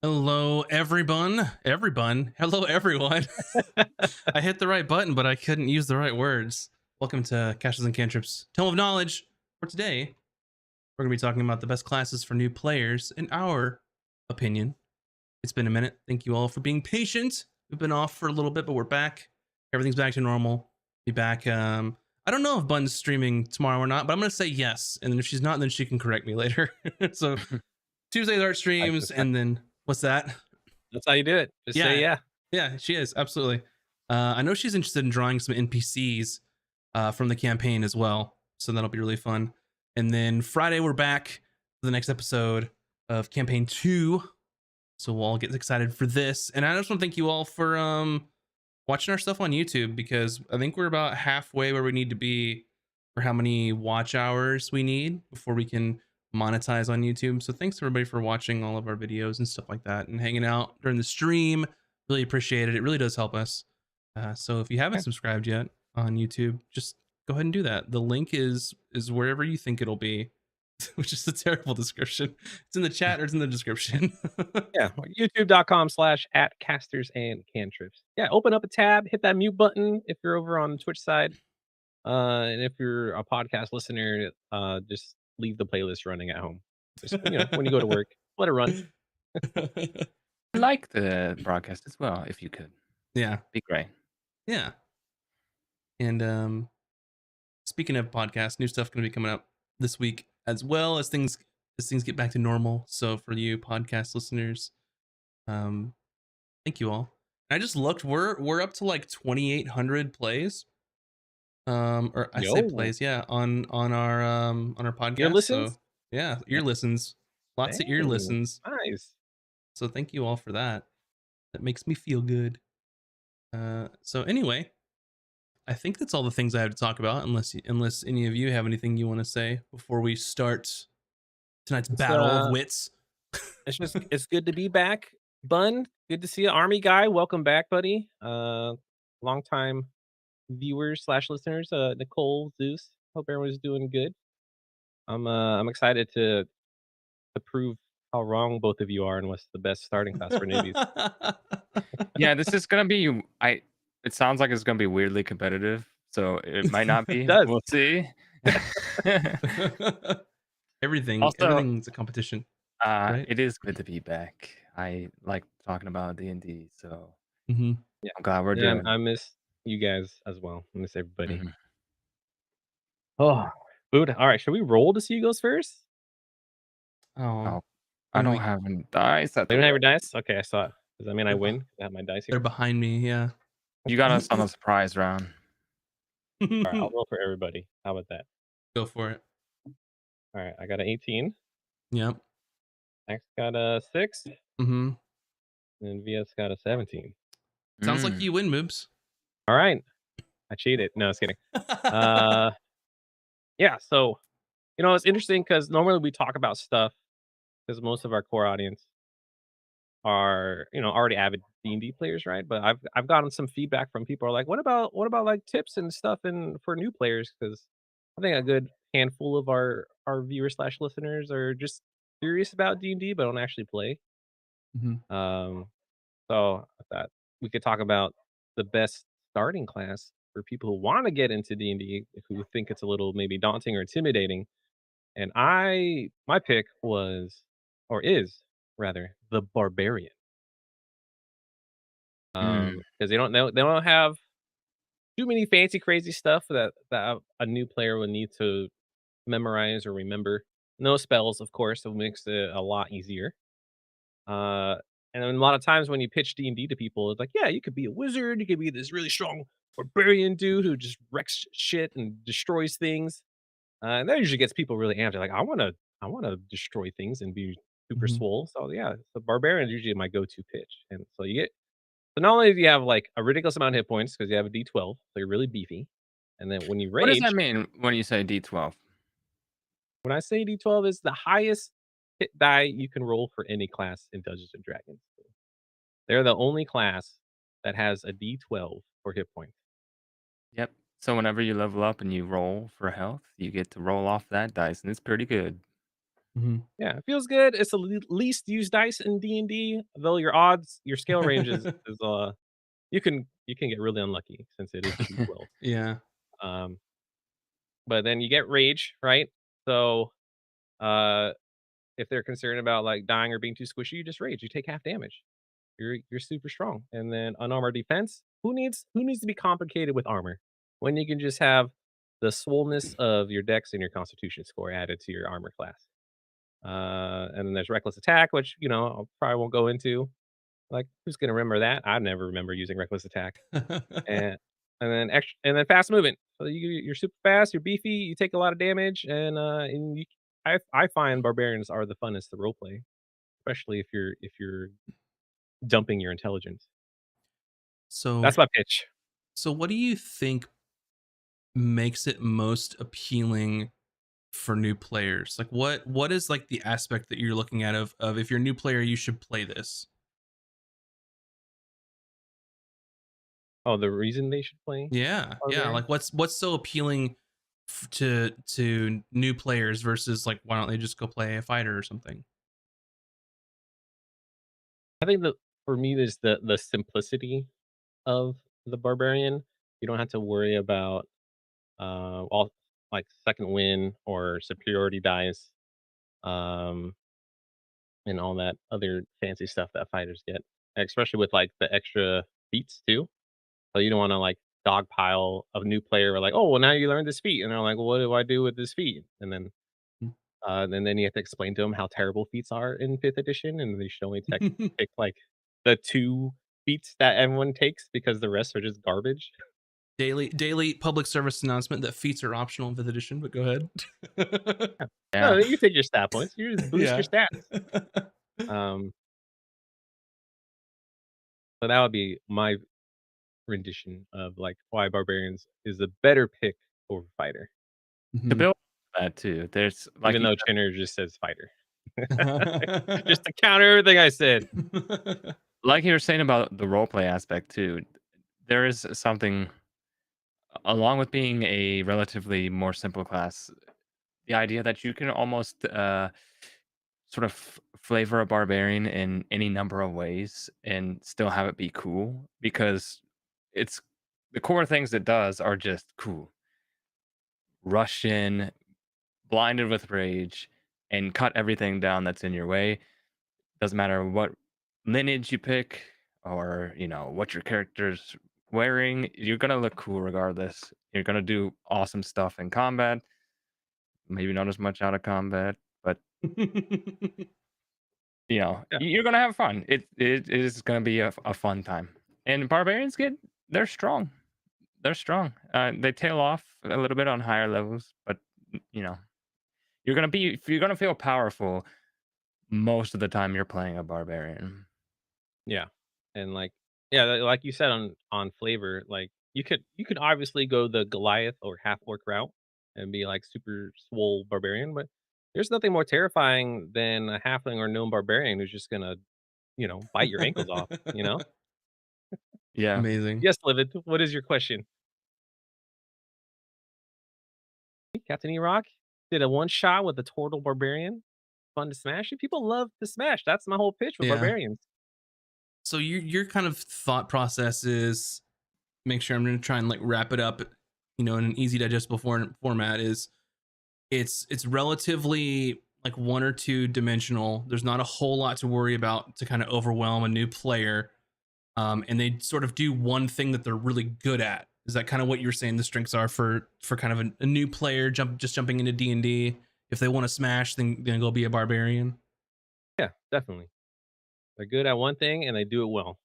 Hello, everyone. Everyone. Hello, everyone. I hit the right button, but I couldn't use the right words. Welcome to Caches and Cantrips, Tome of Knowledge. For today, we're going to be talking about the best classes for new players, in our opinion. It's been a minute. Thank you all for being patient. We've been off for a little bit, but we're back. Everything's back to normal. Be back. I don't know if Bun's streaming tomorrow or not, but I'm going to say yes. And then if she's not, then she can correct me later. So Tuesdays art I streams, just I and then what's that? That's how you do it. Just say Yeah, yeah. yeah, she is absolutely. I know she's interested in drawing some NPCs from the campaign as well, so that'll be really fun. And then Friday we're back for the next episode of campaign 2, so we'll all get excited for this. And I just want to thank you all for watching our stuff on YouTube, because I think we're about halfway where we need to be for how many watch hours we need before we can monetize on YouTube. So thanks everybody for watching all of our videos and stuff like that and hanging out during the stream. Really appreciate it. It really does help us. So if you haven't Yeah. subscribed yet on YouTube, just go ahead and do that. The link is wherever you think it'll be, which is a terrible description. It's in the chat or it's in the description. Yeah. YouTube.com/@casters and cantrips. Yeah, open up a tab, hit that mute button if you're over on the Twitch side. And if you're a podcast listener, just leave the playlist running at home. Just when you go to work, let it run. I like the broadcast as well, if you could. Yeah. Be great. Yeah. And speaking of podcasts, new stuff going to be coming up this week as well as things get back to normal. So for you podcast listeners, thank you all. I just looked, we're up to like 2,800 plays. Or I say Yo, plays, yeah, on our ear podcast. So listens. yeah, ear listens. Lots of ear Dang, listens. nice. So thank you all for that. That makes me feel good. So anyway, I think that's all the things I have to talk about, unless any of you have anything you want to say before we start tonight's It's battle of wits. it's good to be back, Bun. Good to see you, Army guy. Welcome back, buddy. Long time viewers slash listeners, Nicole, Zeus. Hope everyone's doing good. I'm excited to prove how wrong both of you are and what's the best starting class for newbies. Yeah, this is gonna be. It sounds like it's gonna be weirdly competitive, so it might not It be. does. We'll see. Also, Everything's a competition, right? it is good to be back. I like talking about D&D, so Mm-hmm. Yeah. I'm glad we're Yeah, doing I miss you guys as well. I miss it. everybody. Mhm. Oh, food. All right, should we roll to see who goes first? Oh, Oh, I when do don't we? have any dice at They the don't have ready. your dice? Okay, I saw it. Does that mean I They're, win? I have my dice they're here. behind me. Yeah. You got us on a surprise round. All right, I'll roll for everybody. How about that? Go for it. All right, I got an 18. Yep. Max got a 6, Mm-hmm. and VS got a 17. Sounds like Mm. you win, Moobs. All right, I cheated. No, I was kidding. Uh, yeah. So it's interesting because normally we talk about stuff because most of our core audience are already avid D&D players, right? But I've gotten some feedback from people are like, what about like tips and stuff and for new players? Because I think a good handful of our viewers slash listeners are just curious about D&D but don't actually play. Mhm. So I thought we could talk about the best starting class for people who want to get into D&D, who think it's a little maybe daunting or intimidating. And my pick was, or is rather, the barbarian. Mm. Because they don't have too many fancy crazy stuff that a new player would need to memorize or remember. No spells, of course, so it makes it a lot easier. Uh, and then a lot of times when you pitch D&D to people, it's like, yeah, you could be a wizard, you could be this really strong barbarian dude who just wrecks shit and destroys things. And that usually gets people really amped. They're like, I wanna destroy things and be super Mhm. swole. So yeah, the barbarian is usually my go-to pitch. And so not only do you have like a ridiculous amount of hit points because you have a D12, so you're really beefy. And then when you What does that rage, mean when you say D12? when I say D12 is the highest hit die you can roll for any class in Dungeons and Dragons. They're the only class that has a D12 for hit points. Yep. So whenever you level up and you roll for health, you get to roll off that dice, and it's pretty good. Yeah, it feels good. It's the least used dice in D&D, though your odds, your scale range is you can get really unlucky since it is D12. Yeah. Um, but then you get rage, right? So, uh, if they're concerned about like dying or being too squishy, you just rage. You take half damage. You're super strong. And then unarmored defense. Who needs to be complicated with armor when you can just have the swollenness of your dex and your constitution score added to your armor class. And then there's reckless attack, which I probably won't go into. Like, who's gonna remember that? I never remember using reckless attack. And and then fast movement. So you're super fast, you're beefy, you take a lot of damage, and I find barbarians are the funnest to roleplay, especially if you're dumping your intelligence. So That's my pitch. so what do you think makes it most appealing for new players? Like what is like the aspect that you're looking at of if you're a new player, you should play this? Oh, the reason they should play Yeah. Yeah. barbarian? Like what's so appealing to new players versus like why don't they just go play a fighter or something? I think that for me, there's the simplicity of the barbarian. You don't have to worry about all like second win or superiority dice, um, and all that other fancy stuff that fighters get, especially with like the extra feats too. So you don't want to like dogpile a new player or like, oh well, now you learned this feat, and they're like, well, what do I do with this feat? And then you have to explain to them how terrible feats are in fifth edition, and they should only pick like the two feats that everyone takes because the rest are just garbage. Daily public service announcement that feats are optional in fifth edition, but go ahead. No, Yeah. you take your stat points. You just boost your Yeah. stats. Um, so that would be my rendition of like why barbarians is a better pick over fighter, To Mhm. build that too, there's like even you though Chinner just says fighter. Just to counter everything I said. like you were saying about the role play aspect too. There is something along with being a relatively more simple class, the idea that you can almost sort of flavor a barbarian in any number of ways and still have it be cool because it's the core things it does are just cool. Rush in, blinded with rage, and cut everything down that's in your way. Doesn't matter what lineage you pick or what your character's wearing, you're gonna look cool regardless. You're gonna do awesome stuff in combat. Maybe not as much out of combat, but Yeah, you're gonna have fun. It is gonna be a fun time. And barbarians they're strong. They're strong. They tail off a little bit on higher levels, but you know you're gonna feel powerful most of the time you're playing a barbarian. yeah, and like yeah, like you said on flavor, like you could obviously go the Goliath or half orc route and be like super swole barbarian, but there's nothing more terrifying than a halfling or gnome barbarian who's just gonna bite your ankles off. Yeah. Amazing. Yes, Livid. What is your question? Captain E-Rock did a one shot with the Turtle Barbarian. Fun to smash. People love to smash. That's my whole pitch with Yeah. barbarians. So your kind of thought process is make sure I'm going to try and like wrap it up, in an easy digestible format is it's relatively like one or two dimensional. There's not a whole lot to worry about to kind of overwhelm a new player. And they sort of do one thing that they're really good at. Is that kind of what you're saying the strengths are for kind of a new player jumping into D&D? If they want to smash, then go be a barbarian. Yeah, definitely. They're good at one thing and they do it well.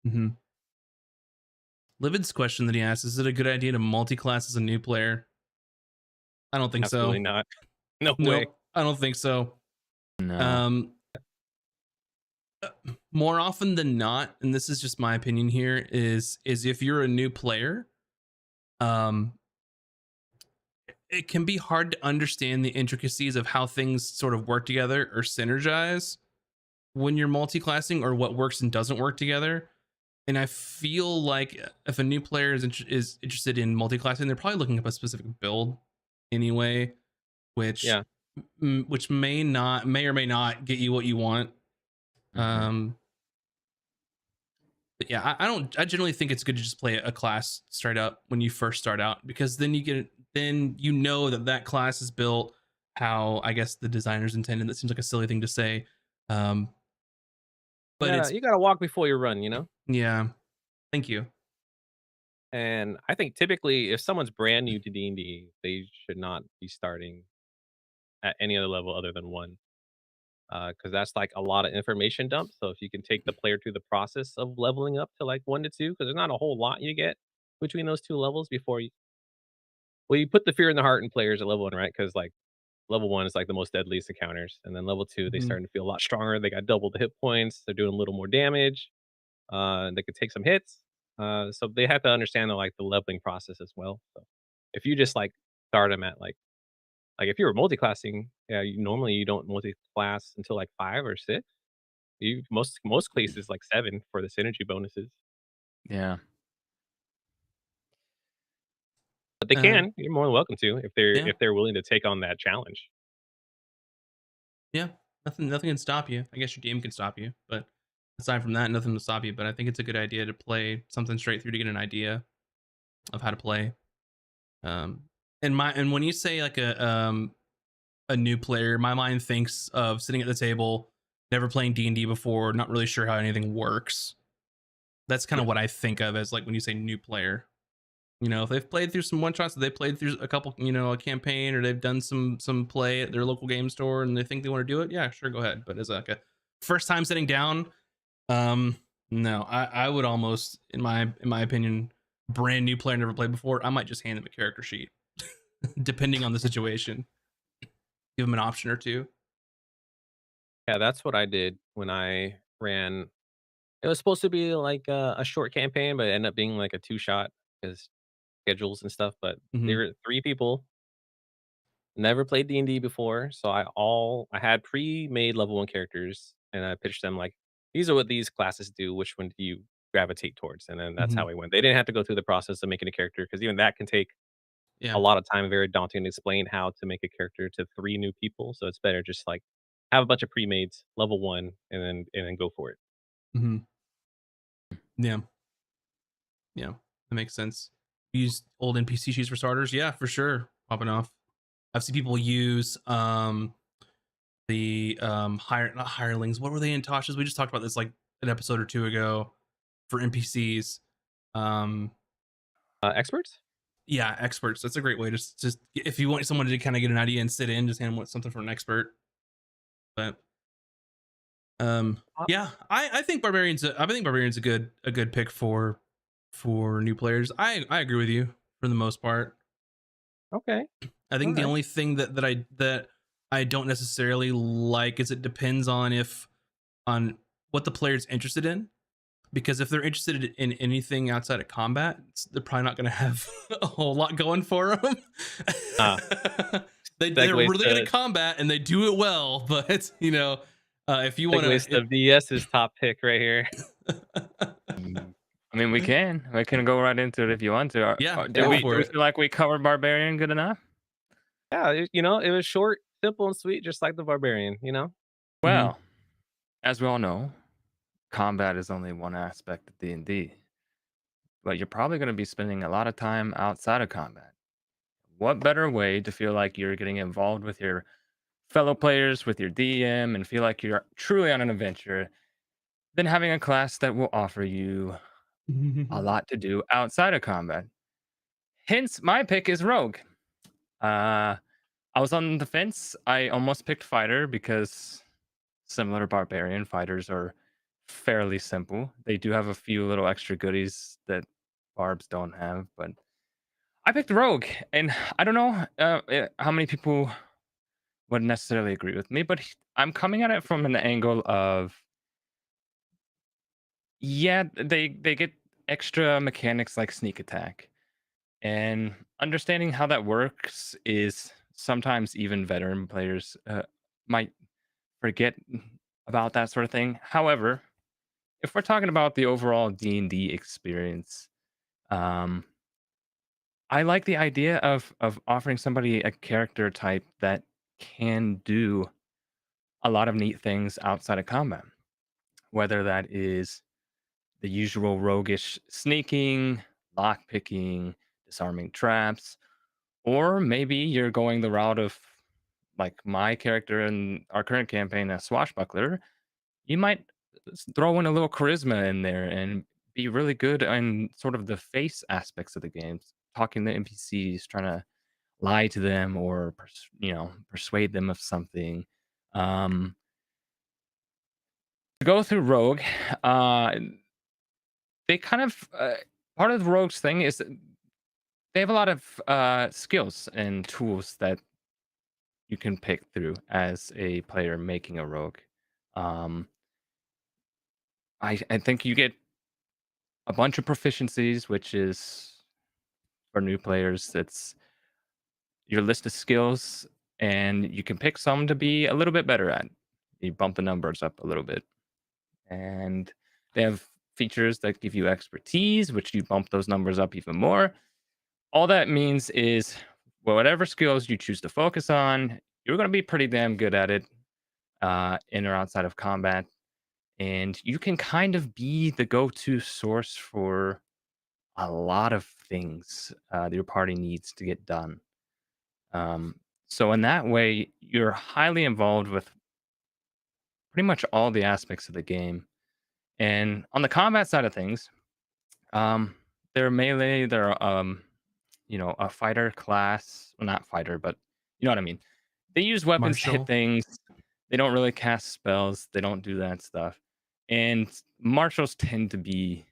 Mm-hmm. Livid's question that he asked: is it a good idea to multi-class as a new player? I don't think Absolutely so. not. No way. Nope, I don't think so. No. Um, More often than not, and this is just my opinion here, is if you're a new player, um, it can be hard to understand the intricacies of how things sort of work together or synergize when you're multi-classing, or what works and doesn't work together. And I feel like if a new player is interested in multi-classing, they're probably looking up a specific build anyway, which Yeah. which may or may not get you what you want. Mhm. Um, but yeah, I don't. I generally think it's good to just play a class straight up when you first start out, because then you know that that class is built how I guess the designers intended. That seems like a silly thing to say, um, but it's You gotta walk before you run, you know? yeah. Thank you. And I think typically if someone's brand new to D&D, they should not be starting at any other level other than 1, because that's, like, a lot of information dump, so if you can take the player through the process of leveling up to, like, 1 to 2, because there's not a whole lot you get between those 2 levels before you well, you put the fear in the heart in players at level 1, right? Because like, level 1 is, like, the most deadliest encounters, and then level 2, they Mhm. starting to feel a lot stronger, they got double the hit points, they're doing a little more damage, they could take some hits, so they have to understand the, like, the leveling process as well, so if you just, like, start them at, like, if you were multi-classing, yeah, you don't multi-class until, like, 5 or 6. You most cases, like, 7 for the synergy bonuses, Yeah. but they Uh, can, you're more than welcome to yeah, if they're willing to take on that challenge. yeah. Nothing can stop you. I guess your DM can stop you, but aside from that, nothing will stop you. But I think it's a good idea to play something straight through to get an idea of how to play. Um, and when you say like a new player, my mind thinks of sitting at the table, never playing D&D before, not really sure how anything works. That's kind Yeah. of what I think of as like when you say new player. You know, if they've played through some one shots, they played through a couple, a campaign, or they've done some play at their local game store, and they think they want to do it. Yeah, sure, go ahead. But as like a first time sitting down, um, no, I would almost, in my opinion, brand new player never played before, I might just hand them a character sheet, depending on the situation. Give them an option or two. Yeah, that's what I did when I ran it was supposed to be like a short campaign, but it ended up being like a 2 shot 'cause schedules and stuff, but there Hmm. were 3 people, never played D&D before, so I had pre-made level 1 characters, and I pitched them like, "These are what these classes do, which one do you gravitate towards?" And then that's Hmm. how we went. They didn't have to go through the process of making a character because even that can take a Yeah. lot of time, very daunting to explain how to make a character to 3 new people, so it's better just, like, have a bunch of pre-mades, level 1, and then go for it. Hmm. Yeah. Yeah. That makes sense. Use old NPC sheets for starters. Yeah, for sure. Popping off. I've seen people use the not hirelings. What were they in Tasha's? We just talked about this like an episode or two ago for NPCs. Um, Experts? yeah, experts. That's a great way to just if you want someone to kind of get an idea and sit in, just hand them something from an expert. But Uh, yeah, I think barbarians a good pick for new players. I agree with you for the most part. okay, I think the alright. only thing that I don't necessarily like is it depends on what the player's interested in, because if they're interested in anything outside of combat, they're probably not going to have a whole lot going for them. Uh, They're segues really good at to combat and they do it well, but if you want segues to, to VS's top pick right here. Mm. I mean, we can go right into it if you want to. yeah, Did Yeah, go we for do we it. feel like we covered barbarian good enough? yeah, it was short, simple, and sweet, just like the barbarian, you know? Hmm. Well, as we all know, combat is only one aspect of D&D, but you're probably going to be spending a lot of time outside of combat. What better way to feel like you're getting involved with your fellow players, with your DM, and feel like you're truly on an adventure than having a class that will offer you a lot to do outside of combat? Hence, my pick is Rogue. Uh, I was on the fence. I almost picked Fighter because similar to Barbarian, fighters are fairly simple. They do have a few little extra goodies that Barbs don't have, but I picked Rogue, and I don't know how many people would necessarily agree with me, but I'm coming at it from an angle of yeah, they get extra mechanics like sneak attack, and understanding how that works is sometimes even veteran players might forget about that sort of thing. However, if we're talking about the overall D&D experience, um, I like the idea of offering somebody a character type that can do a lot of neat things outside of combat, whether that is the usual roguish sneaking, lock picking, disarming traps, or maybe you're going the route of like my character in our current campaign, a swashbuckler. You might throw in a little charisma in there and be really good on sort of the face aspects of the games, talking to NPCs, trying to lie to them or persuade them of something. Um, to go through Rogue, uh, they kind of part of the Rogue's thing is that they have a lot of skills and tools that you can pick through as a player making a rogue. Um, I think you get a bunch of proficiencies, which is for new players. It's your list of skills, and you can pick some to be a little bit better at. You bump the numbers up a little bit, and they have features that give you expertise, which you bump those numbers up even more. All that means is whatever skills you choose to focus on, you're going to be pretty damn good at it, in or outside of combat. And you can kind of be the go-to source for a lot of things that your party needs to get done. Um, so in that way, you're highly involved with pretty much all the aspects of the game. And on the combat side of things, they're melee, they're a fighter class. Well, not fighter, but you know what I mean. They use weapons to hit Marshall. things. They don't really cast spells. They don't do that stuff. And martials tend to be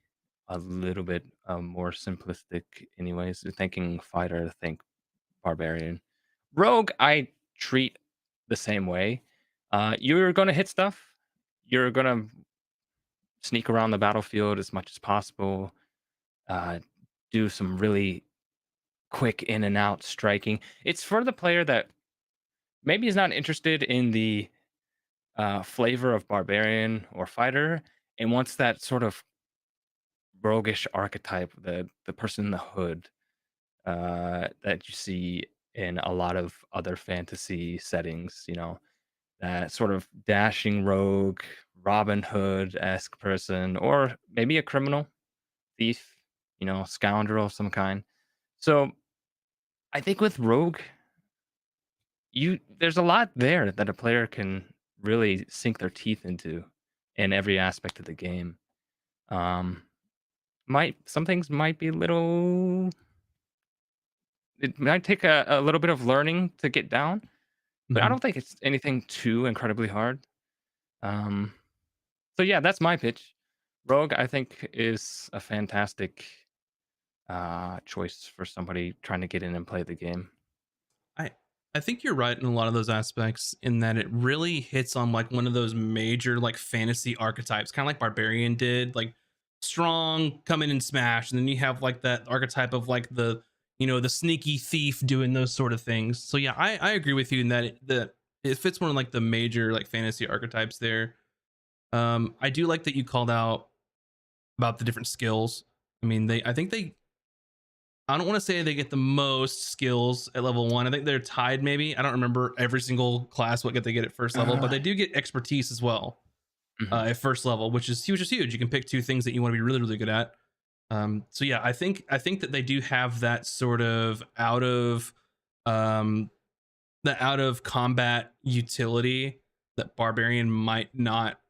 a little bit more simplistic, anyways. Thinking fighter, think barbarian. Rogue, I treat the same way. You're gonna hit stuff. You're gonna sneak around the battlefield as much as possible. Uh, do some really quick in and out striking. It's for the player that maybe is not interested in the flavor of barbarian or fighter and wants that sort of roguish archetype, the person in the hood that you see in a lot of other fantasy settings. That sort of dashing rogue, Robin Hood esque person, or maybe a criminal, thief, scoundrel of some kind. So I think with rogue, there's a lot there that a player can really sink their teeth into in every aspect of the game. Um, might some things might be a little. It might take a little bit of learning to get down, but I Mhm. don't think it's anything too incredibly hard. Um, so yeah, that's my pitch. Rogue, I think, is a fantastic choice for somebody trying to get in and play the game. I I think you're right in a lot of those aspects in that it really hits on like one of those major like fantasy archetypes, kind of like Barbarian did, like strong, come in and smash, and then you have like that archetype of like the sneaky thief doing those sort of things. So yeah, I agree with you in that it fits one of like the major like fantasy archetypes there. I do like that you called out about the different skills. I mean, I think they I don't want to say they get the most skills at level one. I think they're tied, maybe. I don't remember every single class what they get at first level, but Uh, they do get expertise as well mhm. at first level, which is huge. Is huge. You can pick two things that you want to be really, really good at. So yeah, I think that they do have that sort of um, out of combat utility that Barbarian might not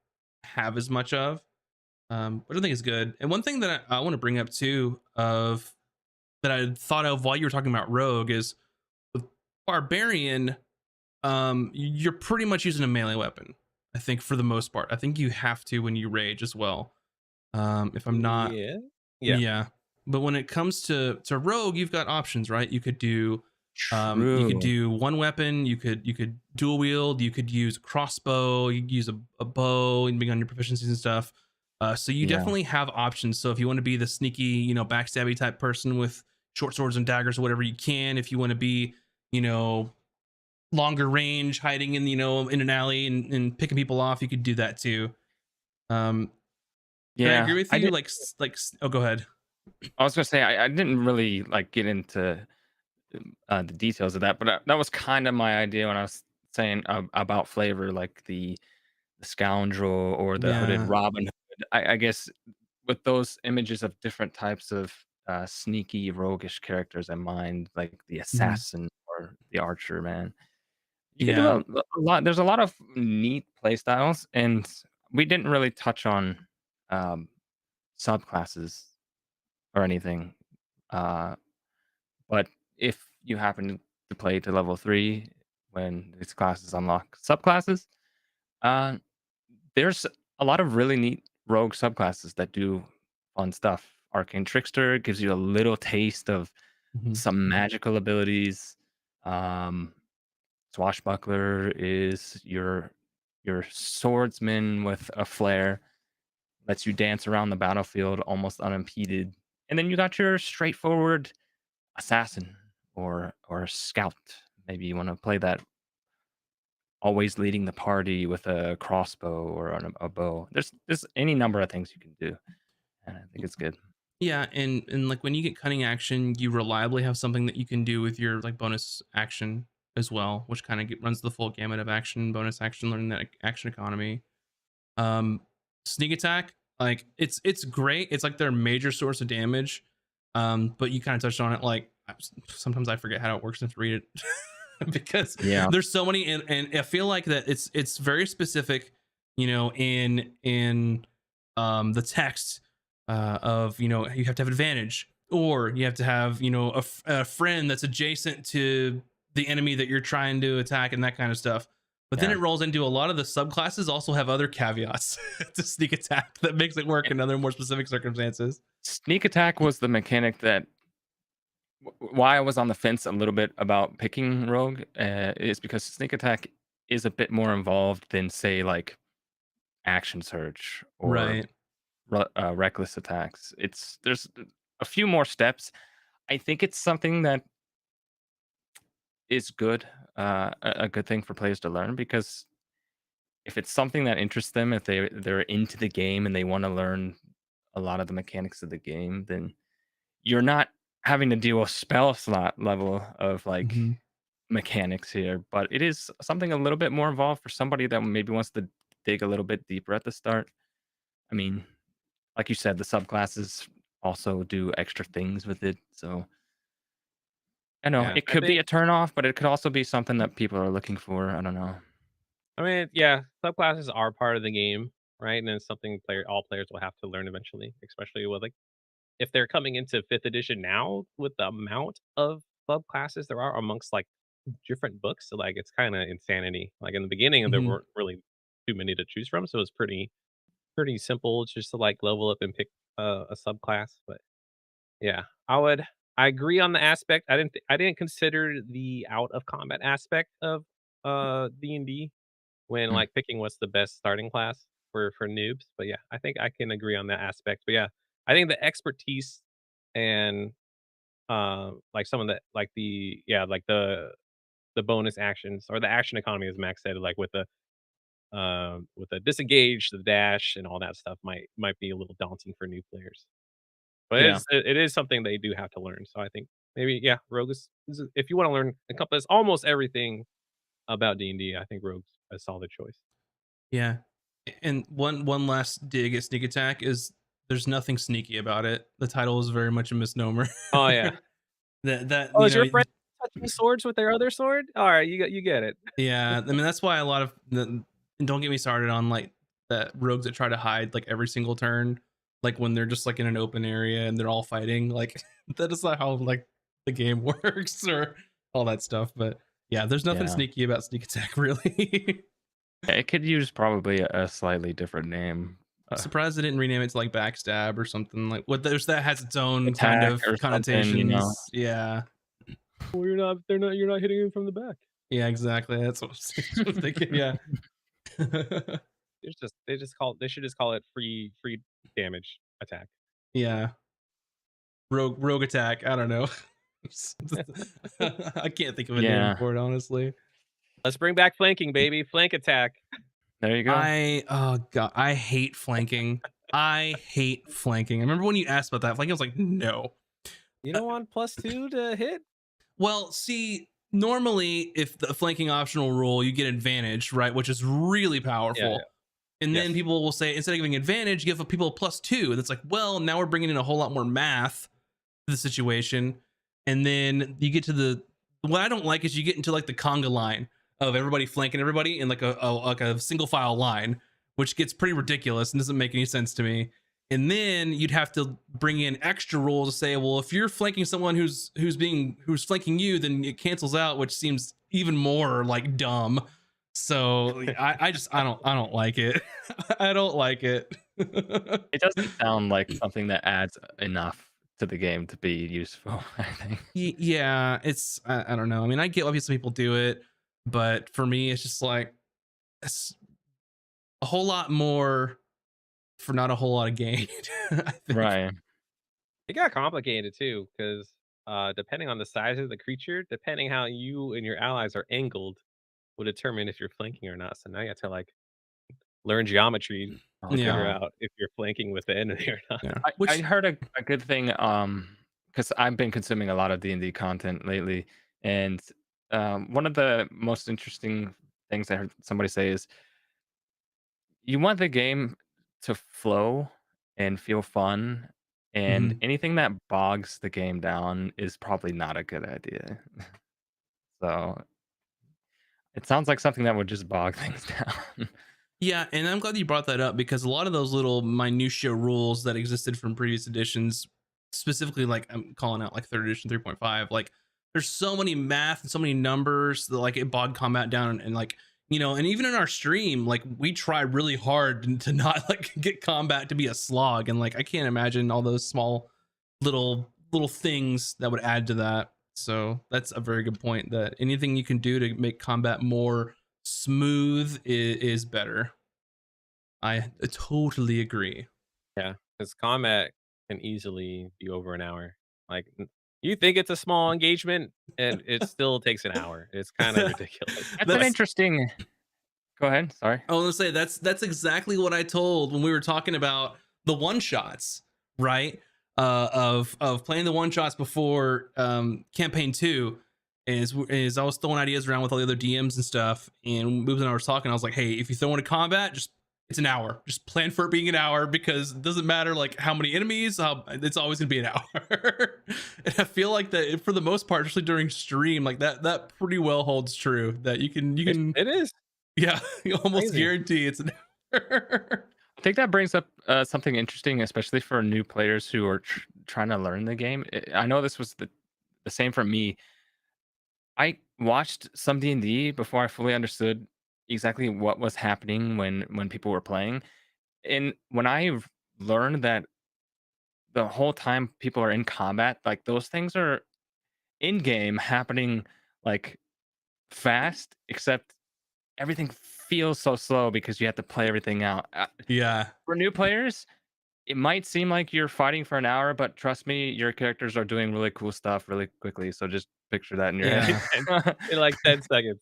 have as much of. But I think it's good. And one thing that I want to bring up too of that I thought of while you were talking about Rogue is with Barbarian, you're pretty much using a melee weapon. I think for the most part. I think you have to when you rage as well. If I'm not, Yeah. Yeah. yeah. But when it comes to Rogue, you've got options, right? You could True. do one weapon. You could dual wield. You could use a crossbow. You could use a bow, and being on your proficiencies and stuff. So you Yeah. definitely have options. So if you want to be the sneaky, backstabby type person with short swords and daggers or whatever, you can. If you want to be, you know, longer range, hiding in in an alley and picking people off, you could do that too. Um, but I agree Yeah. with you. Oh, go ahead. I was gonna say I didn't really like get into the details of that, but that was kind of my idea when I was saying about flavor, like the scoundrel or the hooded Yeah. Robin Hood. I guess with those images of different types of sneaky, roguish characters in mind, like the Mhm. assassin or the archer, man, you can do Yeah. a lot. There's a lot of neat play styles, and we didn't really touch on um, subclasses or anything. Uh, but if you happen to play to level 3 when these classes unlock subclasses, uh, there's a lot of really neat rogue subclasses that do fun stuff. Arcane Trickster gives you a little taste of Mhm. some magical abilities. Um, Swashbuckler is your swordsman with a flare, lets you dance around the battlefield almost unimpeded. And then you got your straightforward assassin or scout. Maybe you want to play that always leading the party with a crossbow or a bow. There's any number of things you can do, and I think it's good. Yeah, and like when you get cunning action, you reliably have something that you can do with your like bonus action as well, which kind of runs the full gamut of action, bonus action, learning that action economy. Um, Sneak attack, like it's great. It's like their major source of damage. But you kind of touched on it. Like sometimes I forget how it works and have to read it because Yeah, there's so many, and I feel like that it's very specific, in the text of you have to have advantage, or you have to have a friend that's adjacent to the enemy that you're trying to attack and that kind of stuff. But then yeah. it rolls into a lot of the subclasses also have other caveats to sneak attack that makes it work And in other more specific circumstances. sneak attack was the mechanic that why I was on the fence a little bit about picking rogue is because sneak attack is a bit more involved than say like action surge or Right. reckless attacks. There's a few more steps. I think it's something that is good, a good thing for players to learn because if it's something that interests them, if they're into the game and they want to learn a lot of the mechanics of the game, then you're not having to deal with spell slot level of like Hmm. mechanics here, but it is something a little bit more involved for somebody that maybe wants to dig a little bit deeper at the start. I mean, like you said, the subclasses also do extra things with it. So I know Yeah, it I could be think. a turn off, but it could also be something that people are looking for. I don't know. I mean, yeah, subclasses are part of the game, right? And it's something all players will have to learn eventually, especially with like if they're coming into fifth edition now with the amount of subclasses there are amongst like different books. So like it's kind of insanity. Like in the beginning, there Hmm. weren't really too many to choose from, so it's pretty simple just to like level up and pick a subclass. But yeah, I agree on the aspect. I didn't consider the out of combat aspect of D&D when Mm. like picking what's the best starting class for noobs. But yeah, I think I can agree on that aspect. But yeah, I think the expertise and like some of the like the yeah like the bonus actions or the action economy as Max said like with the disengage, the dash, and all that stuff might be a little daunting for new players. But Yeah. it is something they do have to learn. So I think maybe yeah, Rogue if you want to learn encompass almost everything about D&D, I think Rogue's a solid choice. Yeah. And one last dig at sneak attack is there's nothing sneaky about it. The title is very much a misnomer. Oh yeah. That Oh, is your friend touching swords with their other sword? All right, you get it. yeah, I mean that's why a lot of and don't get me started on like the rogues that try to hide like every single turn, like when they're just like in an open area and they're all fighting. Like that is not how like the game works or all that stuff. But yeah, there's nothing Yeah. sneaky about sneak attack really. Yeah, it could use probably a slightly different name. I'm Uh, surprised they didn't rename it to like backstab or something like what there's that has its own kind Attack of or something. connotations. Yeah. Well, you're not hitting him from the back. Yeah, exactly. That's what I was thinking. Yeah. They should just call it free damage attack. Yeah. Rogue attack. I don't know. I can't think of a name Yeah. for it, honestly. Let's bring back flanking, baby. Flank attack. There you go. Oh god, I hate flanking. I hate flanking. I remember when you asked about that flanking, I was like, no. You Uh, don't want +2 to hit? well, see, normally if the flanking optional rule, you get advantage, right, which is really powerful. Yeah. And then Yes. people will say, instead of giving advantage, give people a +2. And it's like, well, now we're bringing in a whole lot more math to the situation. And then you get to what I don't like is you get into like the conga line of everybody flanking everybody in like a single file line, which gets pretty ridiculous and doesn't make any sense to me. And then you'd have to bring in extra rules to say, well, if you're flanking someone who's flanking you, then it cancels out, which seems even more like dumb. So I don't like it. I don't like it. It doesn't sound like something that adds enough to the game to be useful, I think. Yeah, it's I don't know. I mean, I get why some people do it, but for me, it's just like it's a whole lot more for not a whole lot of gain. I think. Right. It got complicated too, because depending on the size of the creature, depending how you and your allies are angled, will determine if you're flanking or not. So now you have to like learn geometry Oh, to figure Yeah, no. out if you're flanking with the enemy or not. yeah. I Which heard a good thing, because I've been consuming a lot of D&D content lately, and, one of the most interesting things I heard somebody say is, you want the game to flow and feel fun, and mhm. anything that bogs the game down is probably not a good idea. So, it sounds like something that would just bog things down. Yeah, and I'm glad you brought that up because a lot of those little minutia rules that existed from previous editions, specifically like I'm calling out like third edition 3.5, like there's so many math and so many numbers that like it bogged combat down and like and even in our stream, like we try really hard to not like get combat to be a slog, and like I can't imagine all those small little things that would add to that. So that's a very good point that anything you can do to make combat more smooth is better. I totally agree. Yeah, because combat can easily be over an hour. Like you think it's a small engagement, and it still takes an hour. It's kind of ridiculous. That's an Like, That's interesting. Go ahead, sorry. I want to say that's exactly what I told when we were talking about the one shots, right? Of playing the one shots before campaign 2 is I was throwing ideas around with all the other DMs and stuff, and Boobs and I was talking. I was like, hey, if you throw into combat, just it's an hour. Just plan for it being an hour because it doesn't matter like how many enemies. It's always gonna be an hour. And I feel like that for the most part, especially during stream, like that pretty well holds true. That you can it is yeah, you almost crazy. guarantee it's an hour. I think that brings up something interesting, especially for new players who are trying to learn the game. I know this was the same for me. I watched some D&D before I fully understood exactly what was happening when people were playing. And when learned that the whole time people are in combat, like those things are in game happening like fast, except everything feels so slow because you have to play everything out. Yeah, For new players, it might seem like you're fighting for an hour, but trust me, your characters are doing really cool stuff really quickly. So just picture that in your yeah, head. In like 10 seconds.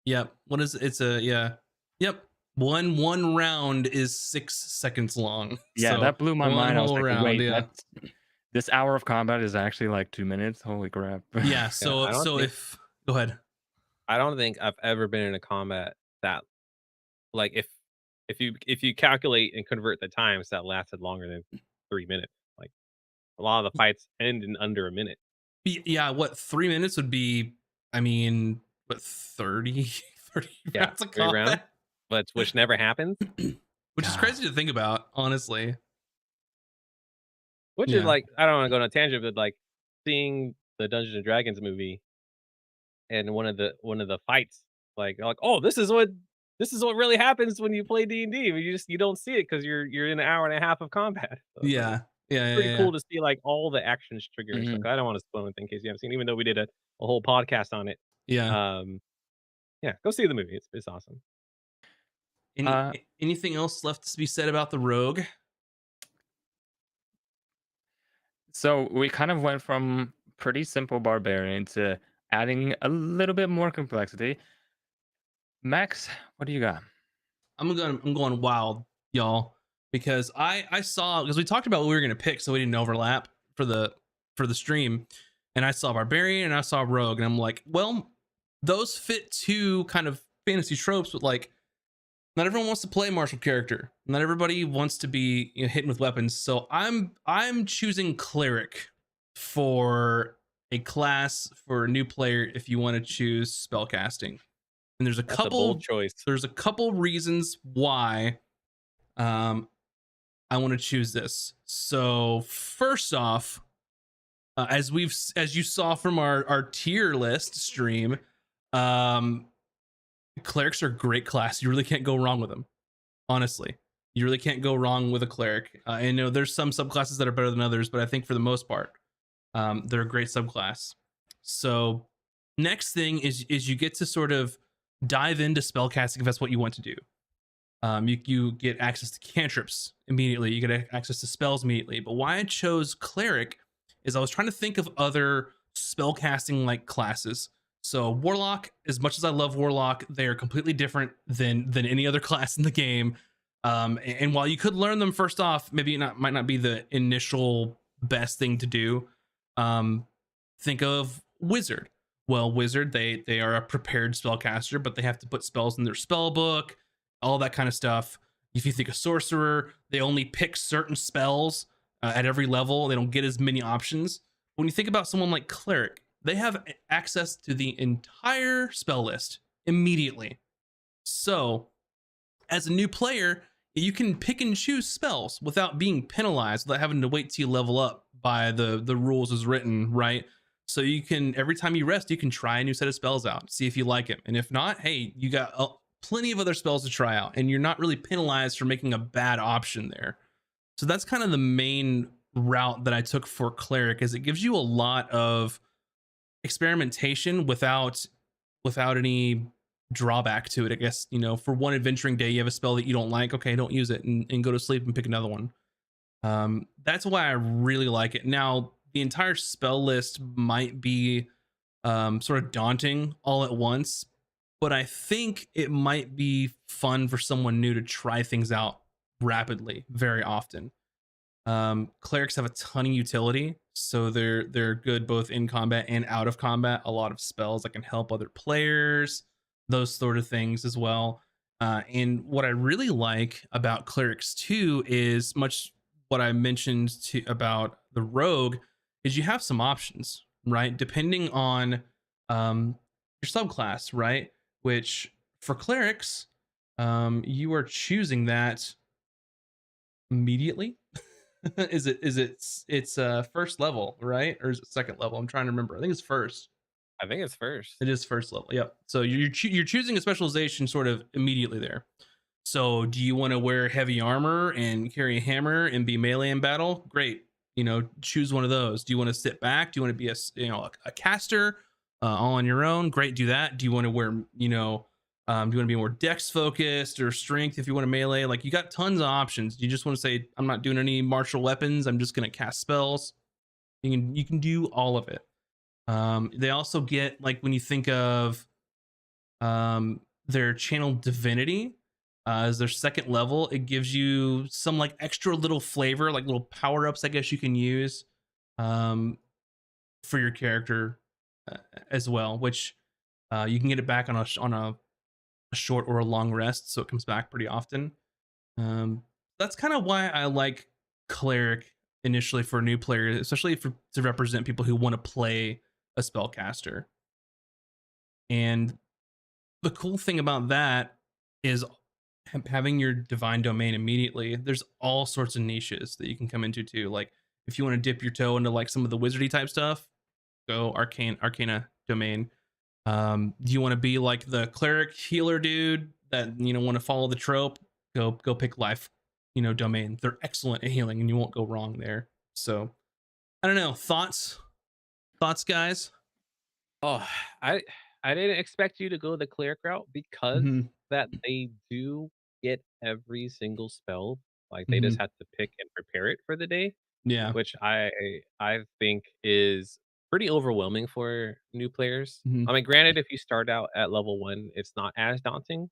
yep. What is it's a yeah, yep. One round is 6 seconds long. Yeah, So that blew my one mind. I was whole like, round, wait, yeah, that's this hour of combat is actually like 2 minutes. Holy crap. yeah. Yeah, So if go ahead. I don't think I've ever been in a combat that like if you calculate and convert the times that lasted longer than 3 minutes. Like a lot of the fights end in under a minute. Yeah, what 3 minutes would be? I mean, what 30 30 Yeah, rounds of 3 rounds, combat, but which never happens. which is Yeah. crazy to think about, honestly. Which is Yeah, like I don't want to go on a tangent, but like seeing the Dungeons and Dragons movie and one of the fights, like oh this is what really happens when you play D&D. You don't see it because you're in an hour and a half of combat. So it's like yeah, yeah, yeah, pretty yeah, cool to see like all the actions trigger and stuff. Mhm. I don't want to spoil anything in case you haven't seen, even though we did a whole podcast on it. yeah. Um, yeah, go see the movie. It's awesome. Uh, Anything else left to be said about the rogue? so we kind of went from pretty simple barbarian to adding a little bit more complexity. Max, what do you got? I'm going wild, y'all, because I saw because we talked about what we were gonna pick, so we didn't overlap for the stream. and I saw barbarian and I saw rogue, and I'm like, well, those fit two kind of fantasy tropes, but like not everyone wants to play martial character. Not everybody wants to be, you know, hitting with weapons. So I'm choosing cleric for a class for a new player if you want to choose spell casting. And That's a bold choice. there's a couple reasons why um I want to choose this. So first off, as you saw from our tier list stream, um clerics are a great class. You really can't go wrong with them. Honestly, you really can't go wrong with a cleric. And you know, there's some subclasses that are better than others, but I think for the most part, they're a great subclass. So next thing is you get to sort of dive into spellcasting if that's what you want to do. You get access to cantrips immediately. You get access to spells immediately. But why I chose cleric is I was trying to think of other spellcasting like classes. So warlock, as much as I love warlock, they are completely different than any other class in the game. And while you could learn them first off, maybe might not be the initial best thing to do. Think of wizard. Well, wizard, they are a prepared spellcaster, but they have to put spells in their spell book, all that kind of stuff. If you think of sorcerer, they only pick certain spells at every level. They don't get as many options. When you think about someone like cleric, they have access to the entire spell list immediately. So, as a new player, you can pick and choose spells without being penalized, without having to wait till you level up by the rules as written, right? So you can, every time you rest, you can try a new set of spells out, see if you like it, and if not, hey, you got plenty of other spells to try out, and you're not really penalized for making a bad option there. So that's kind of the main route that I took for cleric, is it gives you a lot of experimentation without any drawback to it. I guess, you know, for one adventuring day, you have a spell that you don't like, okay, don't use it, and go to sleep and pick another one. That's why I really like it. Now, the entire spell list might be sort of daunting all at once, but I think it might be fun for someone new to try things out rapidly very often. Clerics have a ton of utility, so they're good both in combat and out of combat. A lot of spells that can help other players, those sort of things as well. And what I really like about clerics too is much what I mentioned to about the rogue is you have some options, right? Depending on your subclass, right? Which for clerics, you are choosing that immediately. It's first level, right? Or is it second level? I'm trying to remember. I think it's first. I think it's first. It is first level. Yep. So you're choosing a specialization sort of immediately there. So do you want to wear heavy armor and carry a hammer and be melee in battle? Great. You know, choose one of those. Do you want to sit back? Do you want to be a caster all on your own? Great, do that. Do you want to wear, do you want to be more dex focused or strength if you want to melee? Like, you got tons of options. You just want to say, I'm not doing any martial weapons, I'm just going to cast spells. You can do all of it. They also get, like, when you think of their channel divinity as their second level, it gives you some like extra little flavor, like little power ups, I guess you can use for your character as well, which you can get it back on a short or a long rest, so it comes back pretty often. That's kind of why I like cleric initially for a new player, especially to represent people who want to play a spellcaster. And the cool thing about that is having your divine domain immediately. There's all sorts of niches that you can come into too. Like, if you want to dip your toe into like some of the wizardy type stuff, go arcana domain. Do you want to be like the cleric healer dude that want to follow the trope? Go pick life, domain. They're excellent at healing, and you won't go wrong there. So, I don't know. Thoughts, guys. Oh, I I didn't expect you to go the cleric route because Hmm. that they do get every single spell. Like, they Hmm. just have to pick and prepare it for the day, Yeah. which I think is pretty overwhelming for new players. Hmm. I mean, granted, if you start out at level 1, it's not as daunting.